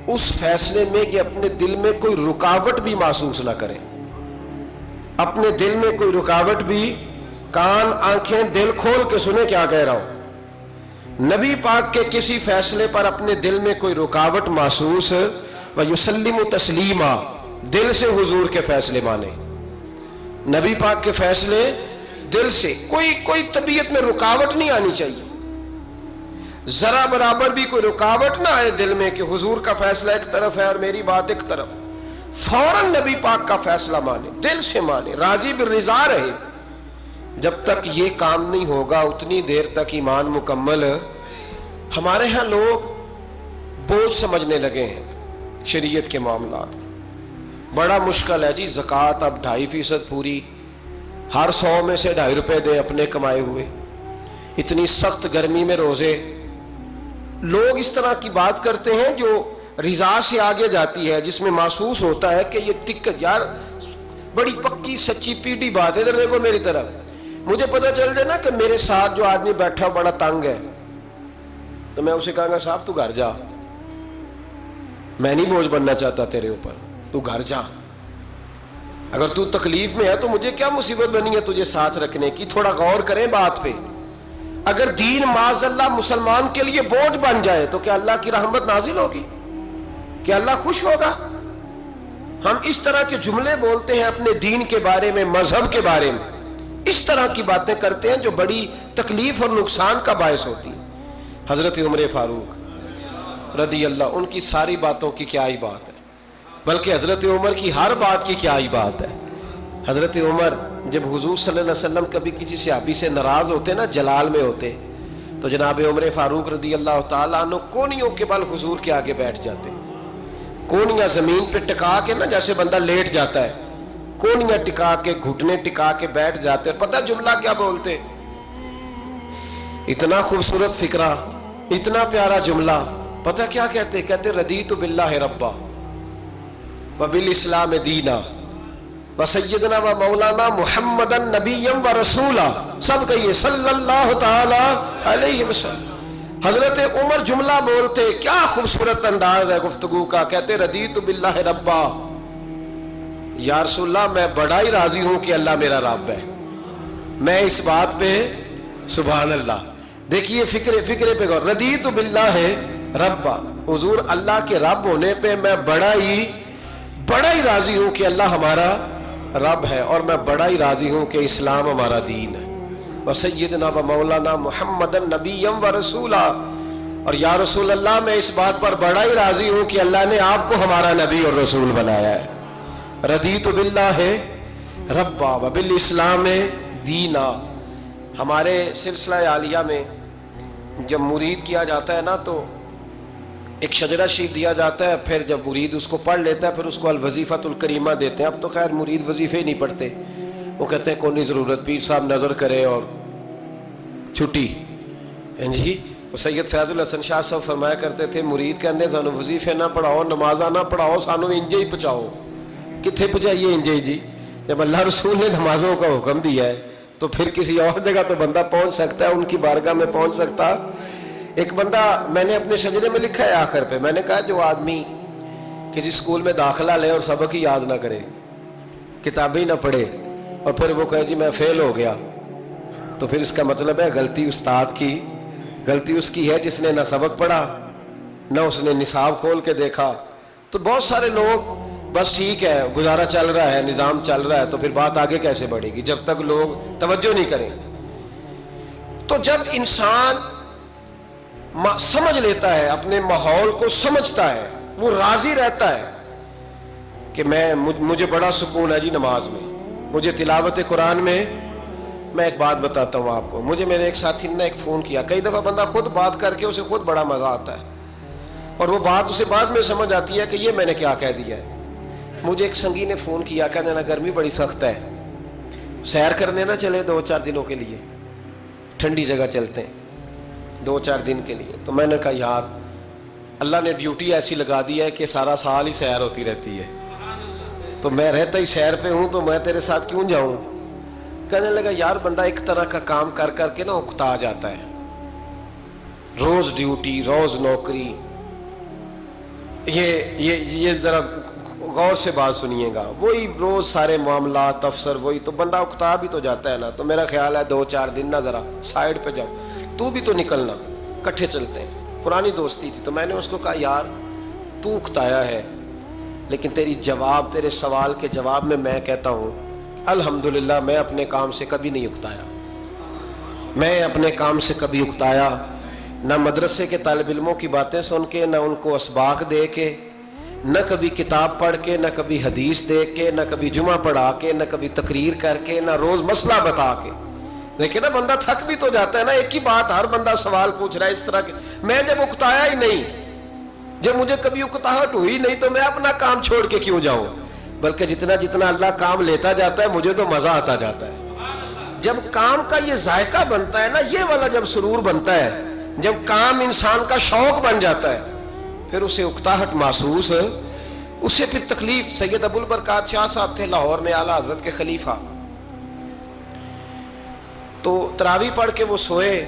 A: اس فیصلے میں کہ اپنے دل میں کوئی رکاوٹ بھی محسوس نہ کریں. اپنے دل میں کوئی رکاوٹ بھی، کان آنکھیں دل کھول کے سنیں کیا کہہ رہا ہوں. نبی پاک کے کسی فیصلے پر اپنے دل میں کوئی رکاوٹ محسوس، وَيُسَلِّمُ تَسْلِيمًا، دل سے حضور کے فیصلے مانے. نبی پاک کے فیصلے دل سے، کوئی طبیعت میں رکاوٹ نہیں آنی چاہیے، ذرا برابر بھی کوئی رکاوٹ نہ آئے دل میں کہ حضور کا فیصلہ ایک طرف ہے اور میری بات ایک طرف. فوراً نبی پاک کا فیصلہ مانے، دل سے مانے، راضی بالرضا رہے. جب تک یہ کام نہیں ہوگا اتنی دیر تک ایمان مکمل. ہمارے ہاں لوگ بوجھ سمجھنے لگے ہیں شریعت کے معاملات. بڑا مشکل ہے جی، زکوٰۃ اب 2.5% پوری ہر 100 میں سے 2.5 روپے دیں اپنے کمائے ہوئے. اتنی سخت گرمی میں روزے. لوگ اس طرح کی بات کرتے ہیں جو رضا سے آگے جاتی ہے, جس میں محسوس ہوتا ہے کہ یہ یار بڑی پکی سچی پیڑھی بات ہے. ادھر دیکھو میری طرف, مجھے پتہ چل جائے نا کہ میرے ساتھ جو آدمی بیٹھا بڑا تنگ ہے, تو میں اسے کہوں گا صاحب تو گھر جا, میں نہیں بوجھ بننا چاہتا تیرے اوپر, تو گھر جا. اگر تو تکلیف میں ہے تو مجھے کیا مصیبت بنی ہے تجھے ساتھ رکھنے کی. تھوڑا غور کریں بات پہ. اگر دین معاذ اللہ مسلمان کے لیے بوجھ بن جائے تو کیا اللہ کی رحمت نازل ہوگی؟ کیا اللہ خوش ہوگا؟ ہم اس طرح کے جملے بولتے ہیں اپنے دین کے بارے میں, مذہب کے بارے میں, اس طرح کی باتیں کرتے ہیں جو بڑی تکلیف اور نقصان کا باعث ہوتی ہیں. حضرت عمر فاروق رضی اللہ, ان کی ساری باتوں کی کیا ہی بات ہے, بلکہ حضرت عمر کی ہر بات کی کیا ہی بات ہے. حضرت عمر جب حضور صلی اللہ علیہ وسلم کبھی کسی صحابی سے ناراض ہوتے نا, جلال میں ہوتے, تو جناب عمر فاروق رضی اللہ تعالیٰ عنہ کونیوں کے بل حضور کے آگے بیٹھ جاتے. کونیاں زمین پہ ٹکا کے نا, جیسے بندہ لیٹ جاتا ہے, کونیاں ٹکا کے, گھٹنے ٹکا کے بیٹھ جاتے. پتہ جملہ کیا بولتے؟ اتنا خوبصورت فکرہ, اتنا پیارا جملہ. پتہ کیا کہتے؟ کہتے رضیت باللہ ربا وبالاسلام دینا وسیدنا و مولانا محمدا نبیا و رسولا. سب کہیے صلی اللہ تعالی علیہ وسلم. حضرت عمر جملہ بولتے, کیا خوبصورت انداز ہے گفتگو کا. کہتے رضیت باللہ ربا, یا رسول اللہ میں بڑا ہی راضی ہوں کہ اللہ میرا رب ہے. میں اس بات پہ سبحان اللہ. دیکھیے فکرے پہ غور. رضیت باللہ ربا, حضور اللہ کے رب ہونے پہ میں بڑا ہی راضی ہوں کہ اللہ ہمارا رب ہے, اور میں بڑا ہی راضی ہوں کہ اسلام ہمارا دین ہے. وسیدنا و مولانا محمدا نبیا و رسولا, اور یا رسول اللہ میں اس بات پر بڑا ہی راضی ہوں کہ اللہ نے آپ کو ہمارا نبی اور رسول بنایا ہے. رضیت باللہ ربا وبالاسلام دینا. ہمارے سلسلہ عالیہ میں جب مرید کیا جاتا ہے نا, تو ایک شجرہ شریف دیا جاتا ہے, پھر جب مرید اس کو پڑھ لیتا ہے پھر اس کو الوظیفۃ الکریمہ دیتے ہیں. اب تو خیر مرید وظیفے ہی نہیں پڑھتے, وہ کہتے ہیں کوئی ضرورت, پیر صاحب نظر کرے اور چھٹی. جی وہ سید فیض الحسن شاہ صاحب فرمایا کرتے تھے, مرید کہتے سانو وظیفے نہ پڑھاؤ, نمازاں نہ پڑھاؤ, سانو انجے ہی پہنچاؤ. کتنے پہنچائیے انجے جی؟ جب اللہ رسول نے نمازوں کا حکم دیا ہے تو پھر کسی اور جگہ تو بندہ پہنچ سکتا ہے, ان کی بارگاہ میں پہنچ سکتا. ایک بندہ, میں نے اپنے شجرے میں لکھا ہے آخر پہ, میں نے کہا جو آدمی کسی اسکول میں داخلہ لے اور سبق ہی یاد نہ کرے, کتابیں نہ پڑھے, اور پھر وہ کہے جی میں فیل ہو گیا, تو پھر اس کا مطلب ہے غلطی استاد کی, غلطی اس کی ہے جس نے نہ سبق پڑھا نہ اس نے نصاب کھول کے دیکھا. تو بہت سارے لوگ بس ٹھیک ہے گزارا چل رہا ہے, نظام چل رہا ہے, تو پھر بات آگے کیسے بڑھے گی جب تک لوگ توجہ نہیں کریں. تو جب انسان سمجھ لیتا ہے, اپنے ماحول کو سمجھتا ہے, وہ راضی رہتا ہے کہ مجھے بڑا سکون ہے جی نماز میں, مجھے تلاوت قرآن میں. میں ایک بات بتاتا ہوں آپ کو, مجھے میرے ایک ساتھی نے ایک فون کیا. کئی دفعہ بندہ خود بات کر کے اسے خود بڑا مزہ آتا ہے, اور وہ بات اسے بعد میں سمجھ آتی ہے کہ یہ میں نے کیا کہہ دیا ہے. مجھے ایک سنگی نے فون کیا, کہنے لگا گرمی بڑی سخت ہے, سیر کرنے نہ چلے 2-4 دنوں کے لیے, ٹھنڈی جگہ چلتے ہیں 2-4 دن کے لیے. تو میں نے کہا یار اللہ نے ڈیوٹی ایسی لگا دی ہے کہ سارا سال ہی سیر ہوتی رہتی ہے, تو میں رہتا ہی سیر پہ ہوں, تو میں تیرے ساتھ کیوں جاؤں. کہنے لگا یار بندہ ایک طرح کا کام کر کر کے نا اکتا جاتا ہے, روز ڈیوٹی, روز نوکری. یہ ذرا غور سے بات سنیے گا, وہی روز سارے معاملات افسر وہی, تو بندہ اکتا بھی تو جاتا ہے نا. تو میرا خیال ہے 2-4 دن نا ذرا سائڈ پہ جاؤ, تو بھی تو نکلنا, کٹھے چلتے ہیں. پرانی دوستی تھی. تو میں نے اس کو کہا یار تو اکتایا ہے, لیکن تیرے سوال کے جواب میں کہتا ہوں الحمدللہ میں اپنے کام سے کبھی نہیں اکتایا. میں اپنے کام سے کبھی اکتایا, نہ مدرسے کے طالب علموں کی باتیں سن کے, نہ ان کو اسباق دے کے, نہ کبھی کتاب پڑھ کے, نہ کبھی حدیث دیکھ کے, نہ کبھی جمعہ پڑھا کے, نہ کبھی تقریر کر کے, نہ روز مسئلہ بتا کے. دیکھیں نا بندہ تھک بھی تو جاتا ہے نا, ایک ہی بات ہر بندہ سوال پوچھ رہا ہے اس طرح کے. میں جب اکتایا ہی نہیں, جب مجھے کبھی اکتاہٹ ہوئی نہیں, تو میں اپنا کام چھوڑ کے کیوں جاؤں. بلکہ جتنا اللہ کام لیتا جاتا ہے مجھے تو مزہ آتا جاتا ہے. جب کام کا یہ ذائقہ بنتا ہے نا، یہ والا جب سرور بنتا ہے، جب کام انسان کا شوق بن جاتا ہے، پھر اسے اکتاہٹ محسوس، اسے پھر تکلیف۔ سید ابو البرکات شاہ صاحب تھے لاہور میں، اعلیٰ حضرت کے خلیفہ، تو تراویح پڑھ کے وہ سوئے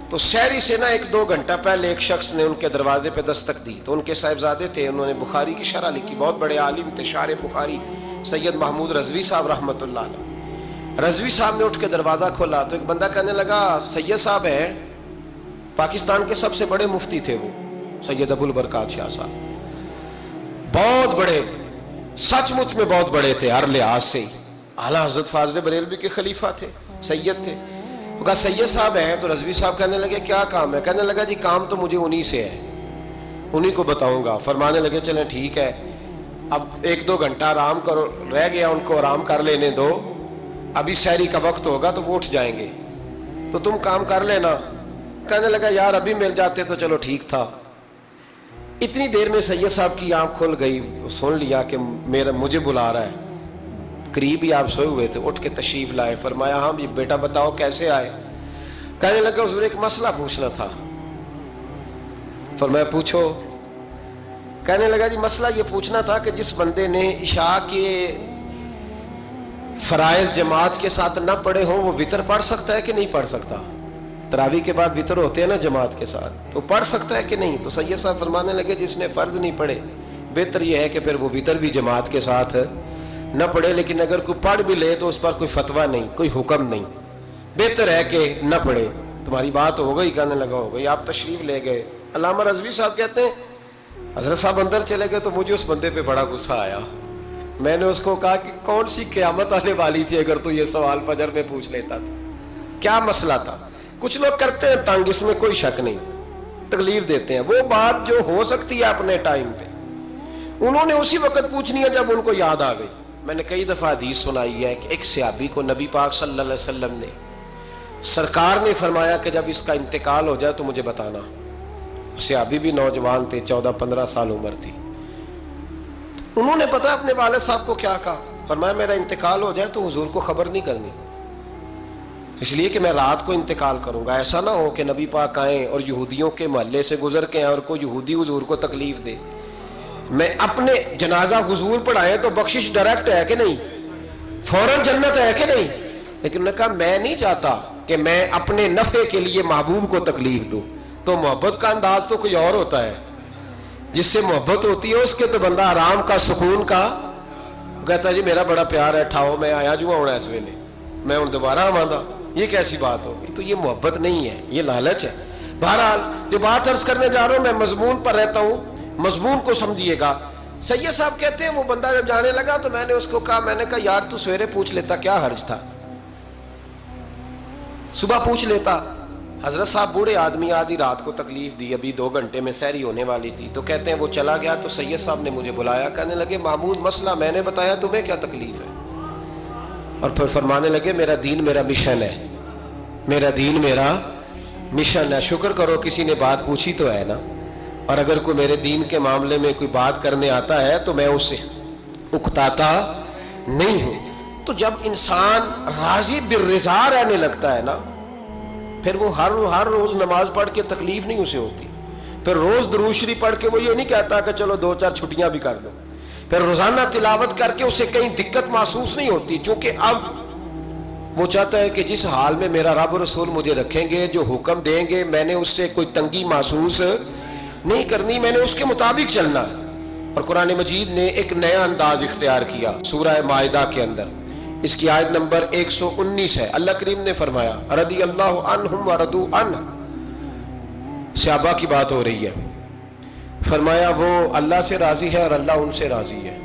A: تو سحری سے نا 1-2 گھنٹہ پہلے ایک شخص نے ان کے دروازے پہ دستک دی، تو ان کے صاحبزادے تھے، انہوں نے بخاری کی شرح لکھی، بہت بڑے عالم تھے، شارح بخاری سید محمود رضوی صاحب رحمۃ اللہ علیہ۔ رضوی صاحب نے اٹھ کے دروازہ کھولا تو ایک بندہ کہنے لگا سید صاحب ہیں، پاکستان کے سب سے بڑے مفتی تھے وہ سید ابو البرکات شاہ صاحب، بہت بڑے، سچ مچ میں بہت بڑے تھے ہر لحاظ سے، اعلیٰ حضرت فاضل بریلوی کے خلیفہ تھے، سید تھے۔ وہ کہا سید صاحب ہیں، تو رضوی صاحب کہنے لگے کیا کام ہے؟ کہنے لگا جی کام تو مجھے انہی سے ہے، انہی کو بتاؤں گا۔ فرمانے لگے چلیں ٹھیک ہے، اب 1-2 گھنٹہ آرام کرو، رہ گیا ان کو آرام کر لینے دو، ابھی سحری کا وقت ہوگا تو وہ اٹھ جائیں گے، تو تم کام کر لینا۔ کہنے لگا یار ابھی مل جاتے تو چلو ٹھیک تھا۔ اتنی دیر میں سید صاحب کی آنکھ کھل گئی، سن لیا کہ مجھے بلا رہا ہے، قریب ہی آپ سوئے ہوئے تھے، اٹھ کے تشریف لائے۔ فرمایا ہاں بیٹا بتاؤ کیسے آئے؟ کہنے لگا حضور ایک مسئلہ پوچھنا تھا۔ فرمایا پوچھو۔ کہنے لگا جی مسئلہ یہ پوچھنا تھا کہ جس بندے نے عشاء کے فرائض جماعت کے ساتھ نہ پڑھے ہوں وہ وتر پڑھ سکتا ہے کہ نہیں پڑھ سکتا؟ تراویح کے بعد وتر ہوتے ہیں نا جماعت کے ساتھ، تو پڑھ سکتا ہے کہ نہیں؟ تو سید صاحب فرمانے لگے جس نے فرض نہیں پڑھے بہتر یہ ہے کہ پھر وہ وتر بھی جماعت کے ساتھ نہ پڑھے، لیکن اگر کوئی پڑھ بھی لے تو اس پر کوئی فتویٰ نہیں، کوئی حکم نہیں، بہتر ہے کہ نہ پڑھے۔ تمہاری بات ہو گئی؟ کہنے لگا ہو گئی۔ آپ تشریف لے گئے۔ علامہ رضوی صاحب کہتے ہیں حضرت صاحب اندر چلے گئے تو مجھے اس بندے پہ بڑا غصہ آیا۔ میں نے اس کو کہا کہ کون سی قیامت آنے والی تھی اگر تو یہ سوال فجر میں پوچھ لیتا تھا؟ کیا مسئلہ تھا؟ کچھ لوگ کرتے ہیں تنگ، اس میں کوئی شک نہیں، تکلیف دیتے ہیں، وہ بات جو ہو سکتی ہے اپنے ٹائم پہ انہوں نے اسی وقت پوچھنی ہے جب ان کو یاد آ گئی۔ میں نے کئی دفعہ حدیث سنائی ہے کہ ایک صحابی کو نبی پاک صلی اللہ علیہ وسلم نے، سرکار نے فرمایا کہ جب اس کا انتقال ہو جائے تو مجھے بتانا۔ صحابی بھی نوجوان تھے، 14-15 سال عمر تھی۔ انہوں نے پتا اپنے والد صاحب کو کیا کہا؟ فرمایا میرا انتقال ہو جائے تو حضور کو خبر نہیں کرنی، اس لیے کہ میں رات کو انتقال کروں گا، ایسا نہ ہو کہ نبی پاک آئیں اور یہودیوں کے محلے سے گزر کے آئیں اور کوئی یہودی حضور کو تکلیف دے۔ میں اپنے جنازہ حضور پڑھائیں تو بخشش ڈائریکٹ ہے کہ نہیں، فوراً جنت ہے کہ نہیں، لیکن انہوں نے کہا میں نہیں چاہتا کہ میں اپنے نفع کے لیے محبوب کو تکلیف دوں۔ تو محبت کا انداز تو کوئی اور ہوتا ہے، جس سے محبت ہوتی ہے اس کے تو بندہ آرام کا، سکون کا کہتا ہے جی میرا بڑا پیار ہے، ٹھاؤ میں آیا جو ہونا اس ویلے، میں ہوں دوبارہ آواں، یہ کیسی بات ہوگی؟ تو یہ محبت نہیں ہے، یہ لالچ ہے۔ بہرحال جو بات عرض کرنے جا رہا ہوں، میں مضمون پر رہتا ہوں، مضمون کو سمجھیے گا۔ سید صاحب کہتے ہیں وہ بندہ جب جانے لگا تو میں نے اس کو کہا، میں نے کہا یار تو سویرے پوچھ لیتا، کیا حرج تھا، صبح پوچھ لیتا۔ حضرت صاحب بوڑھے آدمی، آدھی رات کو تکلیف دی، ابھی 2 گھنٹے میں سحری ہونے والی تھی، تو کہتے ہیں وہ چلا گیا تو سید صاحب نے مجھے بلایا، کہنے لگے محمود مسئلہ میں نے بتایا، تمہیں کیا تکلیف ہے؟ اور پھر فرمانے لگے میرا دین میرا مشن ہے، میرا دین میرا مشن ہے، شکر کرو کسی نے بات پوچھی تو ہے نا، اور اگر کوئی میرے دین کے معاملے میں کوئی بات کرنے آتا ہے تو میں اس سے اکتاتا نہیں ہوں۔ تو جب انسان راضی بالرضا رہنے لگتا ہے نا، پھر وہ ہر روز نماز پڑھ کے تکلیف نہیں اسے ہوتی، پھر روز درود شریف پڑھ کے وہ یہ نہیں کہتا کہ چلو 2-4 چھٹیاں بھی کر دو، پھر روزانہ تلاوت کر کے اسے کہیں دقت محسوس نہیں ہوتی، چونکہ اب وہ چاہتا ہے کہ جس حال میں میرا رب رسول مجھے رکھیں گے، جو حکم دیں گے، میں نے اس سے کوئی تنگی محسوس نہیں کرنی، میں نے اس کے مطابق چلنا۔ اور قرآن مجید نے ایک نیا انداز اختیار کیا سورہ مائدہ کے اندر، اس کی آیت نمبر 119 ہے۔ اللہ کریم نے فرمایا رضی اللہ عنہم ورضوا عنہ، صحابہ کی بات ہو رہی ہے، فرمایا وہ اللہ سے راضی ہے اور اللہ ان سے راضی ہے۔